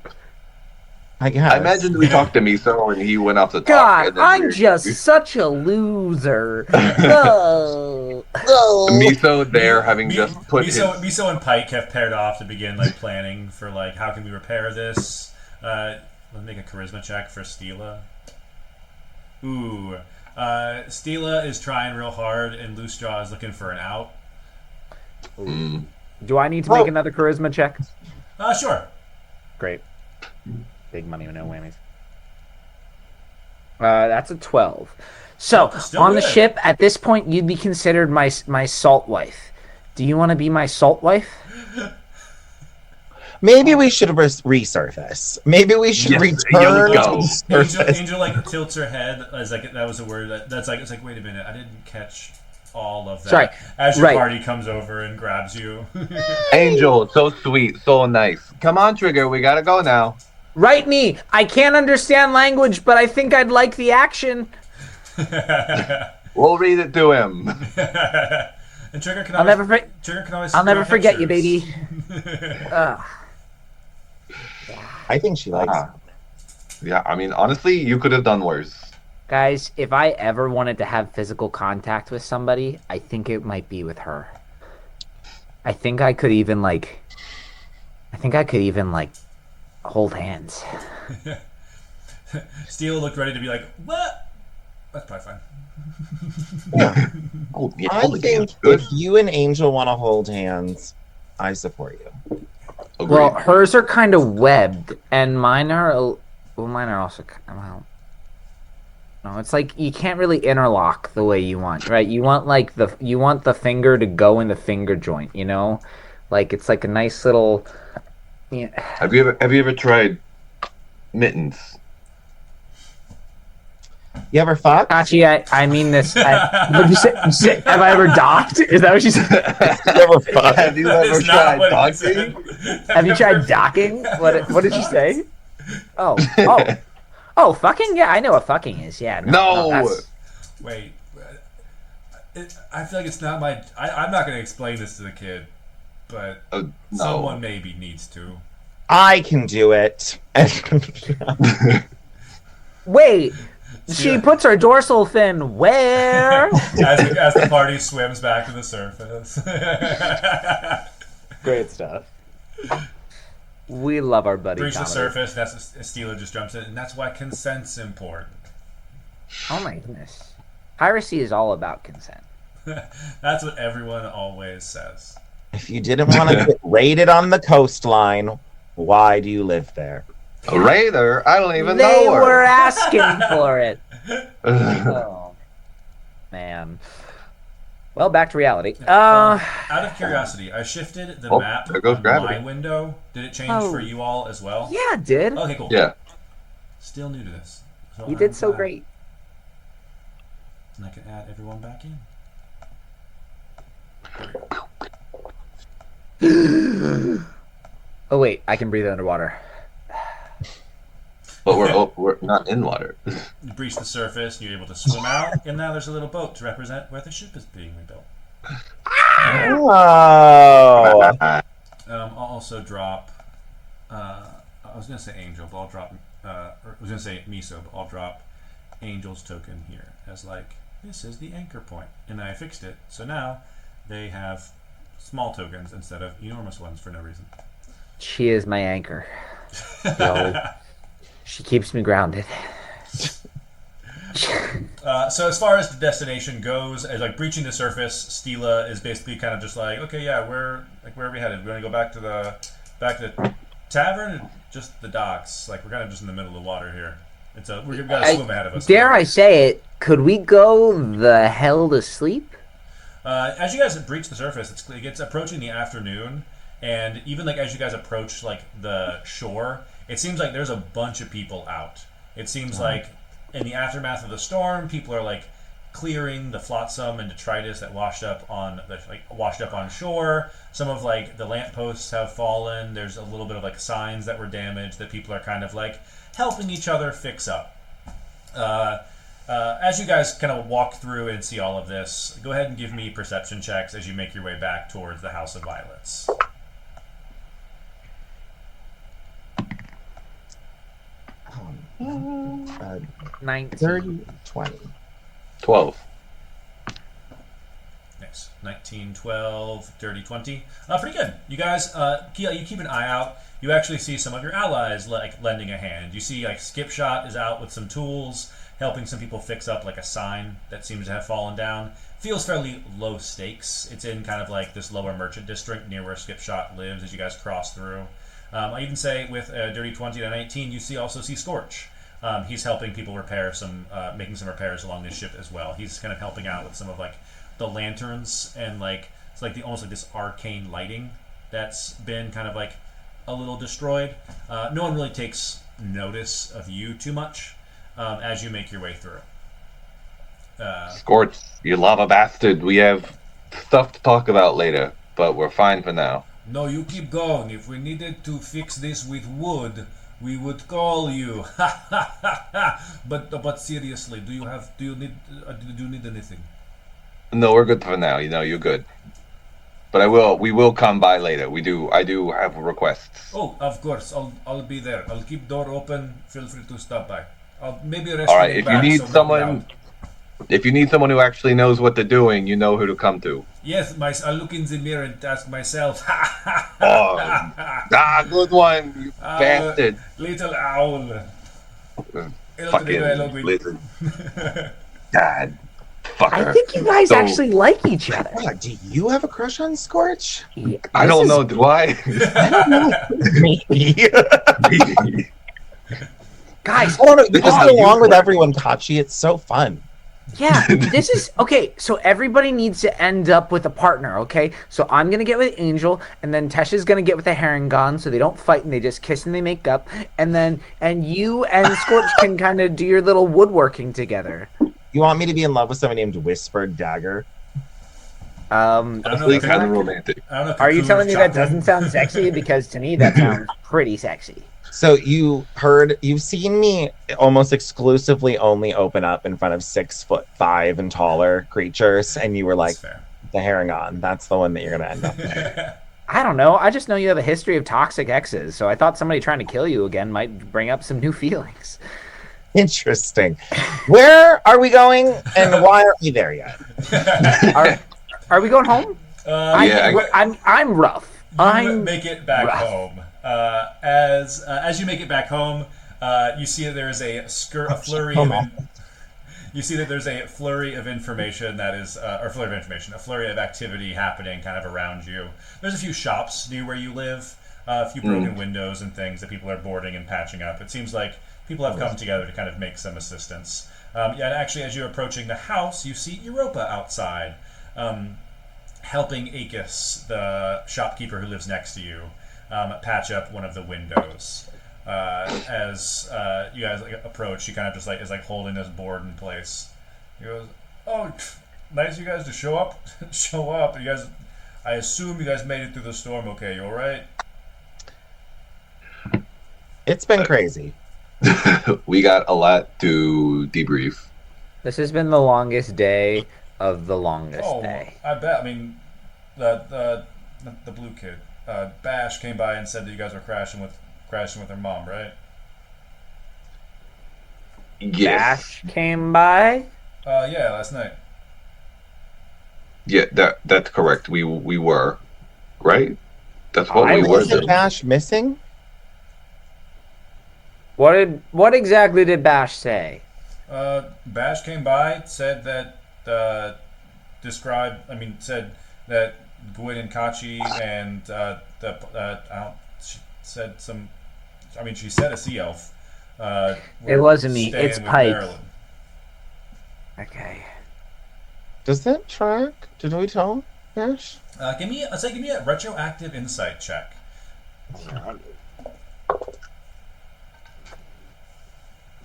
I guess. I imagined we talked to Miso and he we talked. I imagined we talked to Miso and he went off the top. God, and then I'm we- just such a loser. Oh. Miso there having just put Miso and Pike have paired off to begin like planning for like how can we repair this. Let's make a charisma check for Stila. Ooh, Stila is trying real hard, and Loose Jaw is looking for an out. Do I need to make another charisma check? Sure. Great. Big money, no whammies. That's a 12. So, Still on the good. ship, at this point, you'd be considered my salt wife. Do you want to be my salt wife? Maybe we should resurface. Maybe we should Yes, return go. to the surface. Angel like tilts her head as like that was a word that's like it's like wait a minute, I didn't catch all of that. Sorry. As your Right. party comes over and grabs you. Angel, so sweet, so nice. Come on, Trigger, we gotta go now. Write me. I can't understand language, but I think I'd like the action. We'll read it to him. And Trigger can I'll always, never Trigger can always I'll never draw forget you, pictures. baby. Ugh. I think she likes it. Yeah, I mean, honestly, you could have done worse. Guys, if I ever wanted to have physical contact with somebody, I think it might be with her. I think I could even hold hands. Steel looked ready to be like, what? That's probably fine. Oh, yeah, I holy think damn, good. if you and Angel want to hold hands, I support you. Agreed. Well, hers are kind of webbed, and mine are. Mine are also. Well, no, it's like you can't really interlock the way you want, right? You want like you want the finger to go in the finger joint, you know, like it's like a nice little. Yeah. Have you ever tried mittens? You ever fucked? Actually, I mean this. Would you say? Have I ever docked? Is that what you said? You ever fucked? Have you That ever is not tried what he talking? said. Have you tried docking? What did you say? Oh, fucking? Yeah, I know what fucking is. Yeah. No. That's- Wait. I feel like it's not my. I'm not going to explain this to the kid, but No. someone maybe needs to. I can do it. Wait. She puts her dorsal fin where? As the party swims back to the surface. Great stuff. We love our buddy. Breach the comedy. surface, that's Steeler just jumps in, and that's why consent's important. Oh my goodness. Piracy is all about consent. That's what everyone always says. If you didn't want to get raided on the coastline, why do you live there? A raider? I don't even They know her. were asking for it. Oh, man. Well, back to reality. Out of curiosity, I shifted the Oh, map there goes on gravity. my window. Did it change Oh. for you all as well? Yeah, it did. Okay, cool. Yeah. Still new to this. So You did I'm so glad. great. And I can add everyone back in. Oh wait, I can breathe underwater. But we're not in water. You breach the surface, you're able to swim out, and now there's a little boat to represent where the ship is being rebuilt. Oh. I'll also drop. I was gonna say Angel, but I'll drop. I was gonna say Miso, but I'll drop Angel's token here as like this is the anchor point, and I fixed it. So now they have small tokens instead of enormous ones for no reason. She is my anchor. Yo. She keeps me grounded. So as far as the destination goes, as like breaching the surface, Stila is basically kind of just like, okay, yeah, where are we headed? We're gonna go back to the tavern, or just the docks. Like we're kind of just in the middle of the water here. We've got to swim ahead of us. Dare I say it? Could we go the hell to sleep? As you guys breach the surface, it gets approaching the afternoon, and even like as you guys approach like the shore, it seems like there's a bunch of people out. It seems like in the aftermath of the storm, people are like clearing the flotsam and detritus that washed up on shore. Some of like the lampposts have fallen. There's a little bit of like signs that were damaged that people are kind of like helping each other fix up. As you guys kind of walk through and see all of this, go ahead and give me perception checks as you make your way back towards the House of Violets. 19. 30, 20. 12. Nice. 19, 12, dirty 20. Pretty good. You guys, you keep an eye out. You actually see some of your allies like lending a hand. You see like Skipshot is out with some tools, helping some people fix up like a sign that seems to have fallen down. Feels fairly low stakes. It's in kind of like this lower merchant district near where Skipshot lives as you guys cross through. I even say with dirty 20 to 19, you also see Scorch. He's helping people repair making some repairs along this ship as well. He's kind of helping out with some of like the lanterns and like it's like almost like this arcane lighting that's been kind of like a little destroyed. No one really takes notice of you too much as you make your way through. Scorch, you lava bastard. We have stuff to talk about later, but we're fine for now. No, you keep going. If we needed to fix this with wood, we would call you. But seriously, do you need anything? No, we're good for now. You're good. But we will come by later. I do have requests. Oh, of course. I'll be there. I'll keep door open. Feel free to stop by. I'll maybe rest. All right. If you need someone who actually knows what they're doing, you know who to come to. Yes, I look in the mirror and ask myself. Good one, you bastard. Little owl. Fucking lizard. God. Fucker. I think you guys actually like each other. Yeah, do you have a crush on Scorch? Yeah, I don't know. Do I? I don't know. Maybe. Guys, I don't know. You just get along with everyone, Kachi. It's so fun. yeah, this is okay. So everybody needs to end up with a partner, okay? So I'm gonna get with Angel, and then Tesha's gonna get with the Herringon, so they don't fight and they just kiss and they make up, and you and Scorch can kind of do your little woodworking together. You want me to be in love with somebody named Whispered Dagger? Actually, kind of romantic. Are you telling me that doesn't sound sexy? Because to me, that sounds pretty sexy. So you've seen me almost exclusively only open up in front of 6'5" and taller creatures, and you were like, the Herringon. That's the one that you're gonna end up with. I don't know. I just know you have a history of toxic exes, so I thought somebody trying to kill you again might bring up some new feelings. Interesting. Where are we going, and why aren't we there yet? Are we going home? I'm rough. Make it back home. As you make it back home, you see that there is a flurry of information that is, a flurry of activity happening kind of around you. There's a few shops near where you live, a few broken windows and things that people are boarding and patching up. It seems like people have come together to kind of make some assistance. And actually, as you're approaching the house, you see Europa outside, helping Akis, the shopkeeper who lives next to you, patch up one of the windows. As you guys approach, she kind of just is holding this board in place. He goes, "Oh, nice you guys to show up. Show up. You guys. I assume you guys made it through the storm. Okay, you all right?" It's been crazy. We got a lot to debrief. This has been the longest day of the longest day. I bet. I mean, the blue kid, Bash, came by and said that you guys were crashing with her mom, right? Yes. Bash came by. Yeah, last night. Yeah, that's correct. We were, right? That's what we were. Wasn't Bash missing? What exactly did Bash say? Bash came by, said that said that Gwyn and Kachi and she said some. I mean, she said a sea elf. It wasn't me. It's Pike. Marilyn. Okay. Does that track? Did we tell Bash? Give me a retroactive insight check.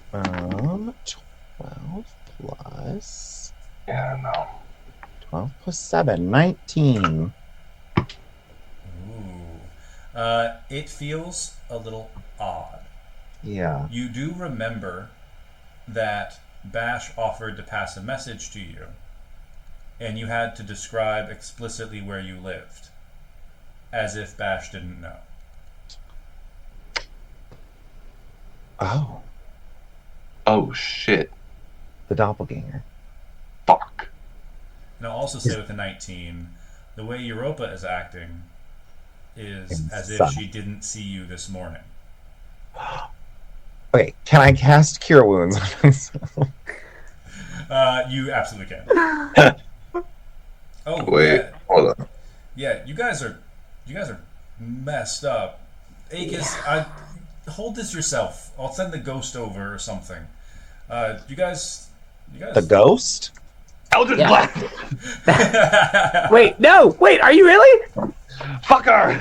12 plus. Yeah, no. 12 plus 7, 19. Ooh. It feels a little odd. Yeah. You do remember that Bash offered to pass a message to you, and you had to describe explicitly where you lived, as if Bash didn't know. Oh. Oh shit! The doppelganger. Fuck. Now, also say with the 19, the way Europa is acting is as if she didn't see you this morning. Okay, can I cast Cure Wounds on myself? You absolutely can. Oh, Wait, yeah. hold on. Yeah, you guys are messed up. Aegis, hold this yourself. I'll send the ghost over or something. You guys. The ghost? Eldritch Yeah. Blast! Wait, no, wait, are you really? Fuck her!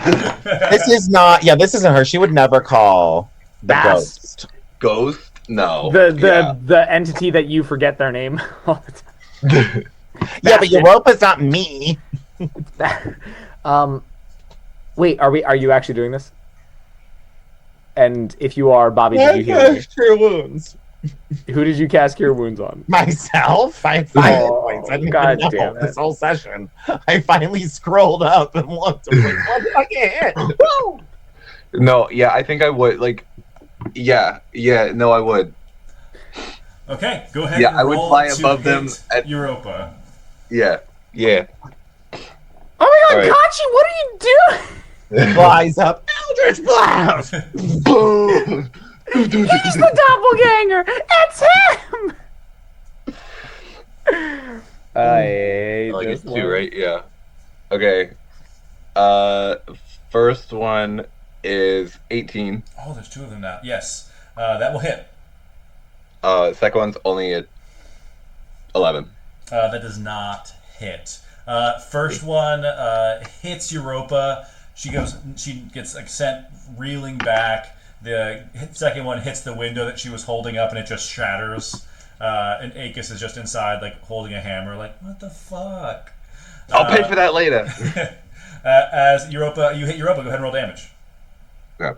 This is not. Yeah, this isn't her. She would never call the That's- ghost. Ghost? No. The entity that you forget their name all the time. Yeah, but Europa's not me. Wait, are you actually doing this? And if you are, Bobby, did you heal me? Cure Wounds. Who did you cast Cure Wounds on? Myself? I had 5 hit Oh, points. I didn't God even know damn it. this whole session. I finally scrolled up and looked. I'm like, what did I get hit? Woo! No, yeah, I think I would. Like, yeah, no, I would. Okay, go ahead. Yeah, and I would roll fly to above them hit at- Europa. Yeah. Oh my God, All right. Kachi, what are you doing? Flies up. Eldritch Blast! Boom! He's the doppelganger. It's him. I Like it's just 2, right? Yeah. Okay. First one is 18. Oh, there's 2 of them now. Yes, that will hit. Second one's only at 11. That does not hit. First one hits Europa. She gets like sent reeling back. The second one hits the window that she was holding up, and it just shatters. And Aegis is just inside, like holding a hammer, like what the fuck. I'll pay for that later. As Europa, you hit Europa. Go ahead and roll damage. Yeah.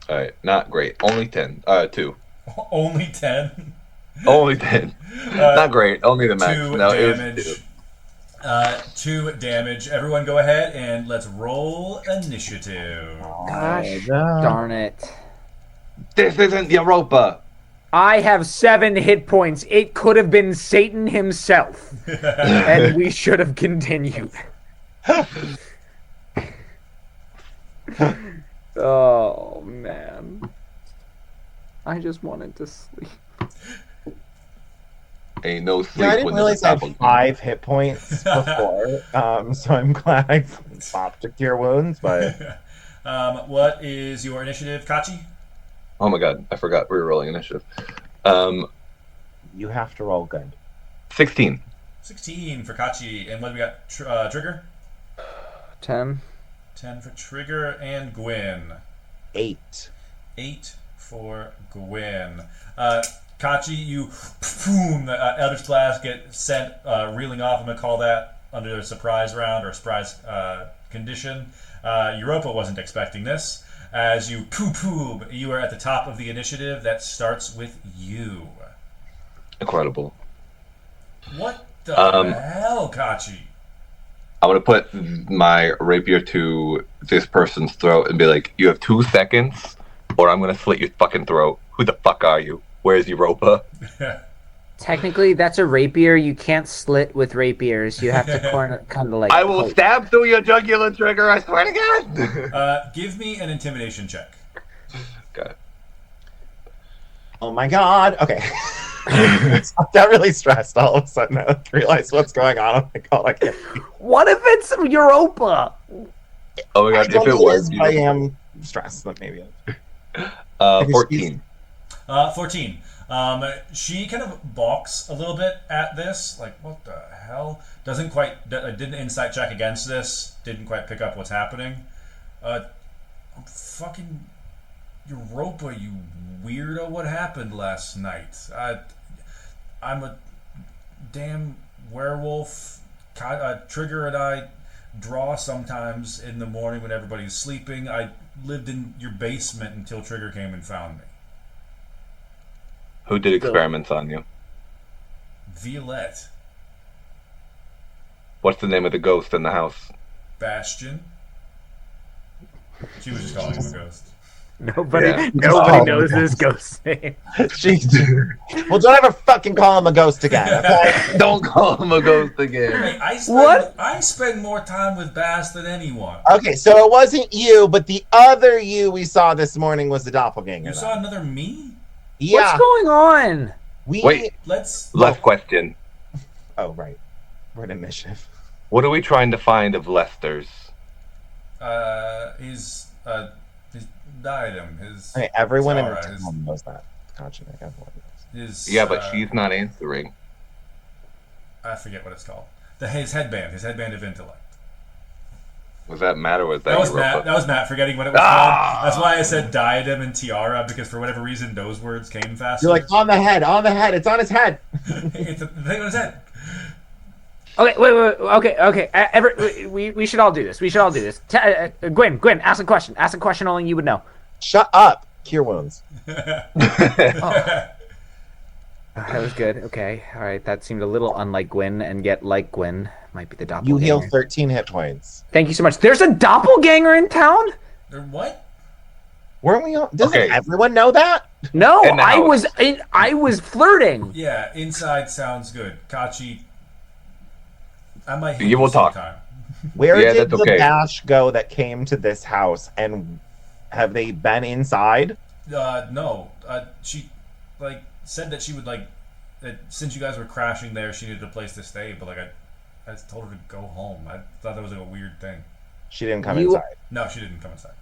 All right, not great. Only 10. 2. Only 10. Only 10. Not great. Only the max. 2 No, it damage. was 2 damage. Everyone, go ahead and let's roll initiative. Gosh darn it. This isn't Europa. I have 7 hit points. It could have been Satan himself. And we should have continued. Oh, man. I just wanted to sleep. Ain't no sleep Yeah, I didn't when realize there's I a had 5 hit points before. So I'm glad I popped to Cure Wounds, but What is your initiative, Kachi? Oh my god, I forgot we were rolling initiative. you have to roll good. 16. 16 for Kachi. And what do we got? Trigger? 10. 10 for Trigger and Gwyn. 8. 8 for Gwyn. Kachi, you boom, Eldritch Blast get sent reeling off. I'm going to call that under a surprise round or a surprise condition. Europa wasn't expecting this. As you poo-poo, you are at the top of the initiative. That starts with you. Incredible. What the Um, hell, Kachi? I'm gonna put my rapier to this person's throat and be like, "You have 2 seconds, or I'm gonna slit your fucking throat. Who the fuck are you? Where's Europa?" Technically, that's a rapier. You can't slit with rapiers. You have to kind of like. I will poke. stab through your jugular, Trigger. I swear to God. Give me an intimidation check. Okay. Oh my god. Okay. I got really stressed all of a sudden. I realized what's going on. I'm like, oh, I can't. What if it's Europa? Oh my God! If it was, I am stressed, but maybe. 14. 14. She kind of balks a little bit at this. Like, what the hell? Doesn't quite. Did an insight check against this. Didn't quite pick up what's happening. Fucking Europa, you weirdo. What happened last night? I'm a damn werewolf. Trigger and I draw sometimes in the morning when everybody's sleeping. I lived in your basement until Trigger came and found me. Who did experiments on you? Violette. What's the name of the ghost in the house? Bastion. She was just calling him a ghost. Nobody knows this ghost name. Jeez. Well, don't ever fucking call him a ghost again, okay? Don't call him a ghost again. Hey, I spend more time with Bass than anyone. Okay, so it wasn't you, but the other you we saw this morning was the doppelganger. You saw another me? Yeah. What's going on? Wait. Let's. Last question. Oh, right. We're in mischief. What are we trying to find of Lester's? His diadem. His. Okay, everyone in the tiara, town knows that. Gotcha, everyone knows. His. Yeah, but she's not answering. I forget what it's called. His headband of intellect. Was that Matt or was that That was Europa? Matt. That was Matt forgetting what it was called. That's why I said diadem and tiara, because for whatever reason those words came faster. You're like, on the head, it's on his head. It's the thing on his head. Okay, wait, okay. We should all do this. Gwen, ask a question. Ask a question only you would know. Shut up. Cure wounds. That was good. Okay, all right. That seemed a little unlike Gwen, and yet like Gwen might be the You doppelganger. heal 13 hit points. Thank you so much. There's a doppelganger in town? What? Weren't we all? Doesn't Okay. everyone know that? No, In the house. I was flirting. Yeah, inside sounds good. Kachi, I might hit You will talk. sometime. Where Yeah, did that's the okay. bash go that came to this house, and have they been inside? No. She said that she would that since you guys were crashing there, she needed a place to stay. But I told her to go home. I thought that was a weird thing. She didn't come You- inside. No, she didn't come inside.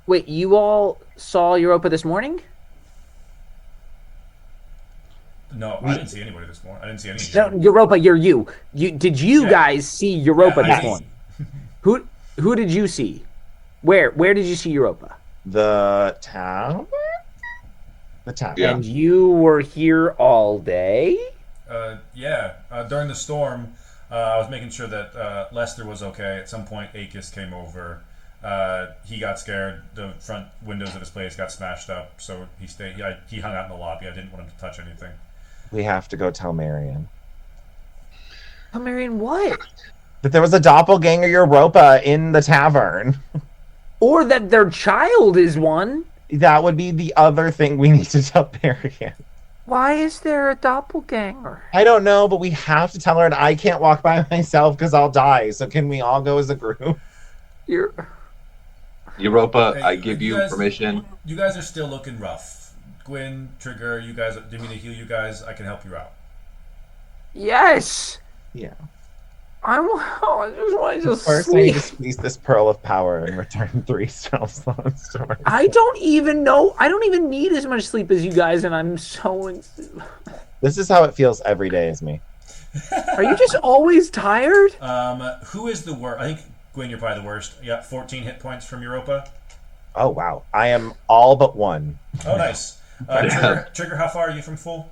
Wait, you all saw Europa this morning? No, I didn't see anybody this morning. I didn't see any. No, Europa, you're you. Did you Yeah. guys see Europa Yeah, I this did. morning? Who did you see? Where did you see Europa? The town? The town. Yeah. And you were here all day? Yeah. During the storm, I was making sure that Lester was okay. At some point, Akis came over. He got scared. The front windows of his place got smashed up, so he stayed. He hung out in the lobby. I didn't want him to touch anything. We have to go tell Marion. Oh, Marion, what? That there was a doppelganger Europa in the tavern. Or that their child is one? That would be the other thing we need to tell Marion. Why is there a doppelganger? I don't know, but we have to tell her, and I can't walk by myself because I'll die. So can we all go as a group? Europa, Hey, I give you guys- permission. You guys are still looking rough. Gwyn, Trigger, you guys, do you need to heal you guys? I can help you out. Yes! Yeah. I just want to First, I need sleep. to squeeze this pearl of power and return 3 spell slots to her. I don't even know. I don't even need as much sleep as you guys, and I'm so. This is how it feels every day as me. Are you just always tired? Who is the worst? I think, Gwyn, you're probably the worst. You got 14 hit points from Europa. Oh, wow. I am all but 1. Oh, nice. Trigger, how far are you from full?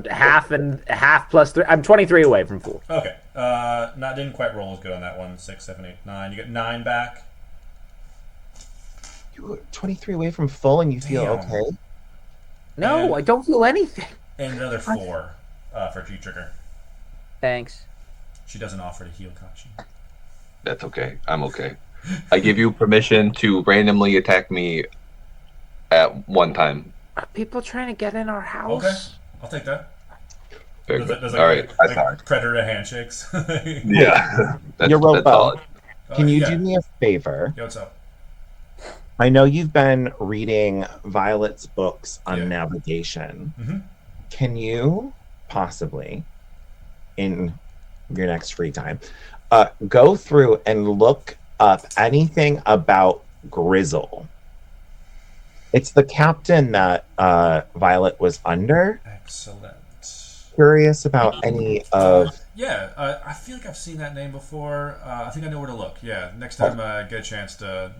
Half plus 3. I'm 23 away from full. Okay. Didn't quite roll as good on that one. 6, 7, 8, 9. You get 9 back. You were 23 away from full and you feel Damn. okay? No, And- I don't feel anything. And another 4 for Trigger. Thanks. She doesn't offer to heal Kachi. That's okay. I'm okay. I give you permission to randomly attack me at one time. Are people trying to get in our house? Okay. I'll take that. Very good. Does All right. That's hard. Predator handshakes. Yeah. That's Europa. solid. Can you yeah. do me a favor? Yo, what's up? I know you've been reading Violet's books on Yeah. navigation. Mhm. Can you possibly, in your next free time, go through and look up anything about Grizzle? It's the captain that Violet was under. Excellent. Curious about any of... Yeah, I feel like I've seen that name before. I think I know where to look. Yeah, next time I get a chance to,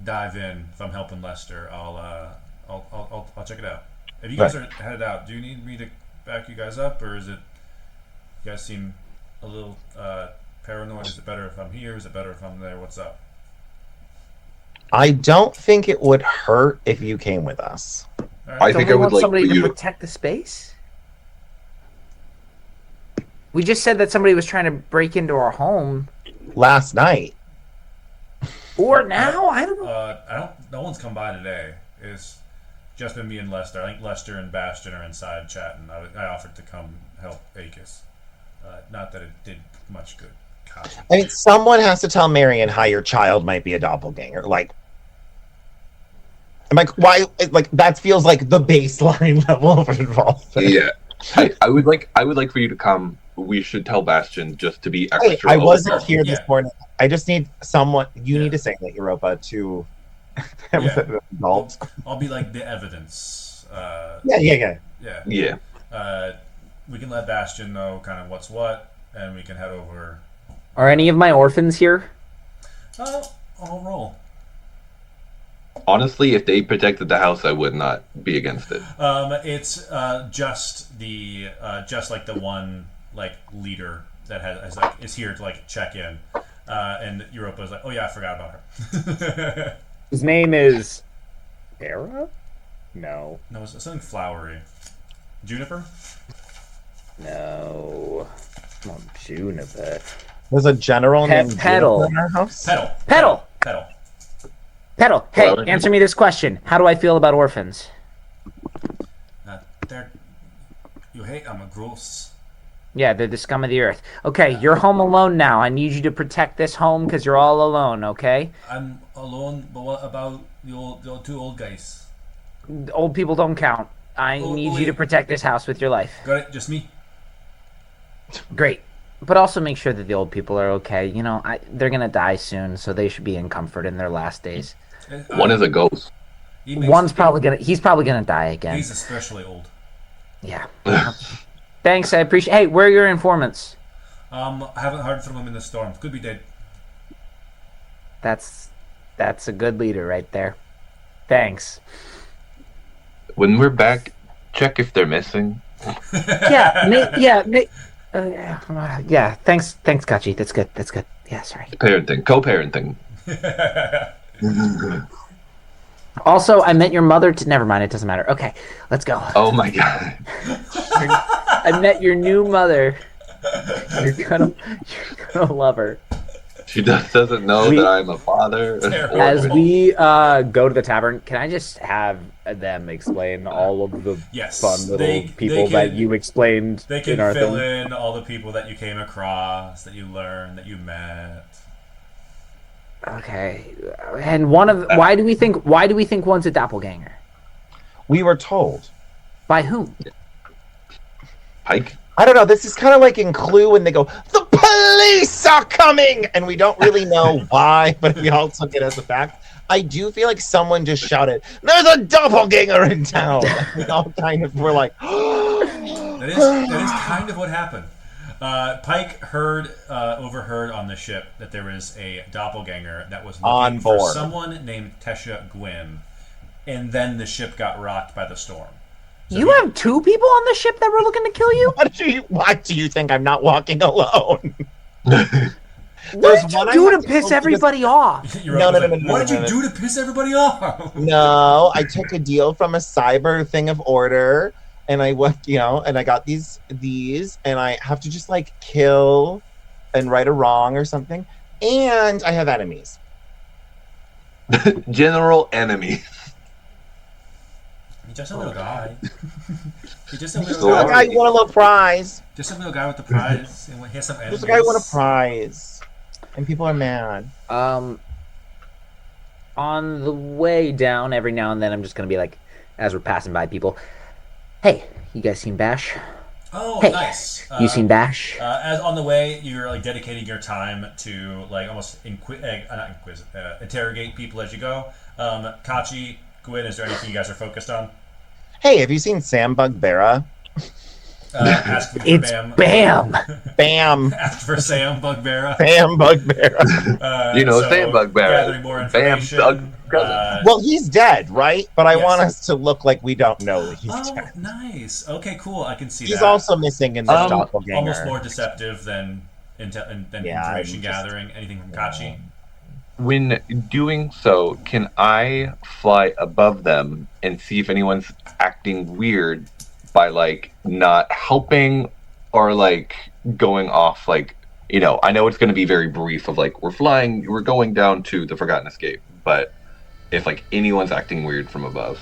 dive in. If I'm helping Lester, I'll check it out. If you guys are headed out, do you need me to back you guys up, or is it? You guys seem a little paranoid. Is it better if I'm here? Is it better if I'm there? What's up? I don't think it would hurt if you came with us. All right. I Don't think we I would want like somebody for to you to. protect the space? We just said that somebody was trying to break into our home. Last night. Or now? I don't know. I don't. No one's come by today. It's just been me and Lester. I think Lester and Bastion are inside chatting. I offered to come help Akis. Not that it did much good. Kachi. I mean, someone has to tell Marion how your child might be a doppelganger. Like, I'm like, why? Like, that feels like the baseline level of involvement. Yeah, I would like for you to come. We should tell Bastion just to be Hey, extra. I wasn't open. here this Yeah. morning. I just need someone. You Yeah. need to say that, Europa, to Yeah. adult. I'll be like the evidence. Yeah. Yeah. Yeah. We can let Bastion know kind of what's what, and we can head over. Are any of my orphans here? I'll roll. Honestly, if they protected the house, I would not be against it. It's just like the one like leader that is here to like check in, and Europa's like, oh yeah, I forgot about her. His name is Era? No. No, it's something flowery. Juniper. No. Not Juniper. There's a general named Petal. Juniper in our house. Petal. Petal, hey, Hello? answer me this question. How do I feel about orphans? You hate them, gross. Yeah, they're the scum of the earth. Okay, you're home alone now. I need you to protect this home because you're all alone, okay? I'm alone, but what about the two old guys? Old people don't count. I need you to protect this house with your life. Got it? Just me? Great. But also make sure that the old people are okay. You know, they're going to die soon, so they should be in comfort in their last days. One is a ghost. He's probably going to die again. He's especially old. Yeah. Thanks, I appreciate. Hey, where are your informants? I haven't heard from him in the storm. Could be dead. That's a good leader right there. Thanks. When we're back, check if they're missing. Yeah. Thanks, Kachi. That's good. Yeah, sorry. Co-parenting. Also, I met your mother. Never mind. It doesn't matter. Okay, let's go. Oh my god. I met your new mother. You're gonna love her. She doesn't know that I'm a father. As we go to the tavern, can I just have them explain all of the fun little people that you explained? They can in our fill thing? in all the people that you came across, that you learned, that you met. Okay, and why do we think one's a doppelganger? We were told. By whom? Pike? I don't know. This is kind of like in Clue when they go, "The police are coming," and we don't really know why, but we all took it as a fact. I do feel like someone just shouted, "There's a doppelganger in town!" And we all kind of were like, That is kind of what happened. Pike overheard on the ship that there was a doppelganger that was looking On for board. someone named Tesha Gwyn, and then the ship got rocked by the storm. So You have two people on the ship that were looking to kill you? Why do you think I'm not walking alone? What did you do to piss everybody off? No. What did you do to piss everybody off? No, I took a deal from a cyber thing of order, and I went, and I got these, and I have to just like kill and right a wrong or something, and I have enemies. General enemy. He's just a little guy. He's just a Just little a guy guy. who won a little prize. Just a little guy with the prize. And he has some enemies. Just a guy who won a prize, and people are mad. On the way down, every now and then, I'm just gonna be like, as we're passing by people, "Hey, you guys seen Bash? Oh, Hey, nice. You seen Bash?" As on the way, you're like dedicating your time to like almost interrogate people as you go. Kachi, Gwyn, is there anything you guys are focused on? Hey, have you seen Sam Bugbera? Ask for It's Bam. Bam, Ask for Sam Bugbera. Sam Bugbera. Sam Bugbera. Gathering more information. Well, he's dead, right? But I Yes. want us to look like we don't know that he's Oh, dead. nice. Okay, cool. I can see He's that. also missing in this doppelganger. Almost more deceptive than information just- gathering. Anything from Kachi? When doing so, can I fly above them and see if anyone's acting weird by like not helping or like going off like I know it's going to be very brief of like, we're going down to the Forgotten Escape, but if like anyone's acting weird from above.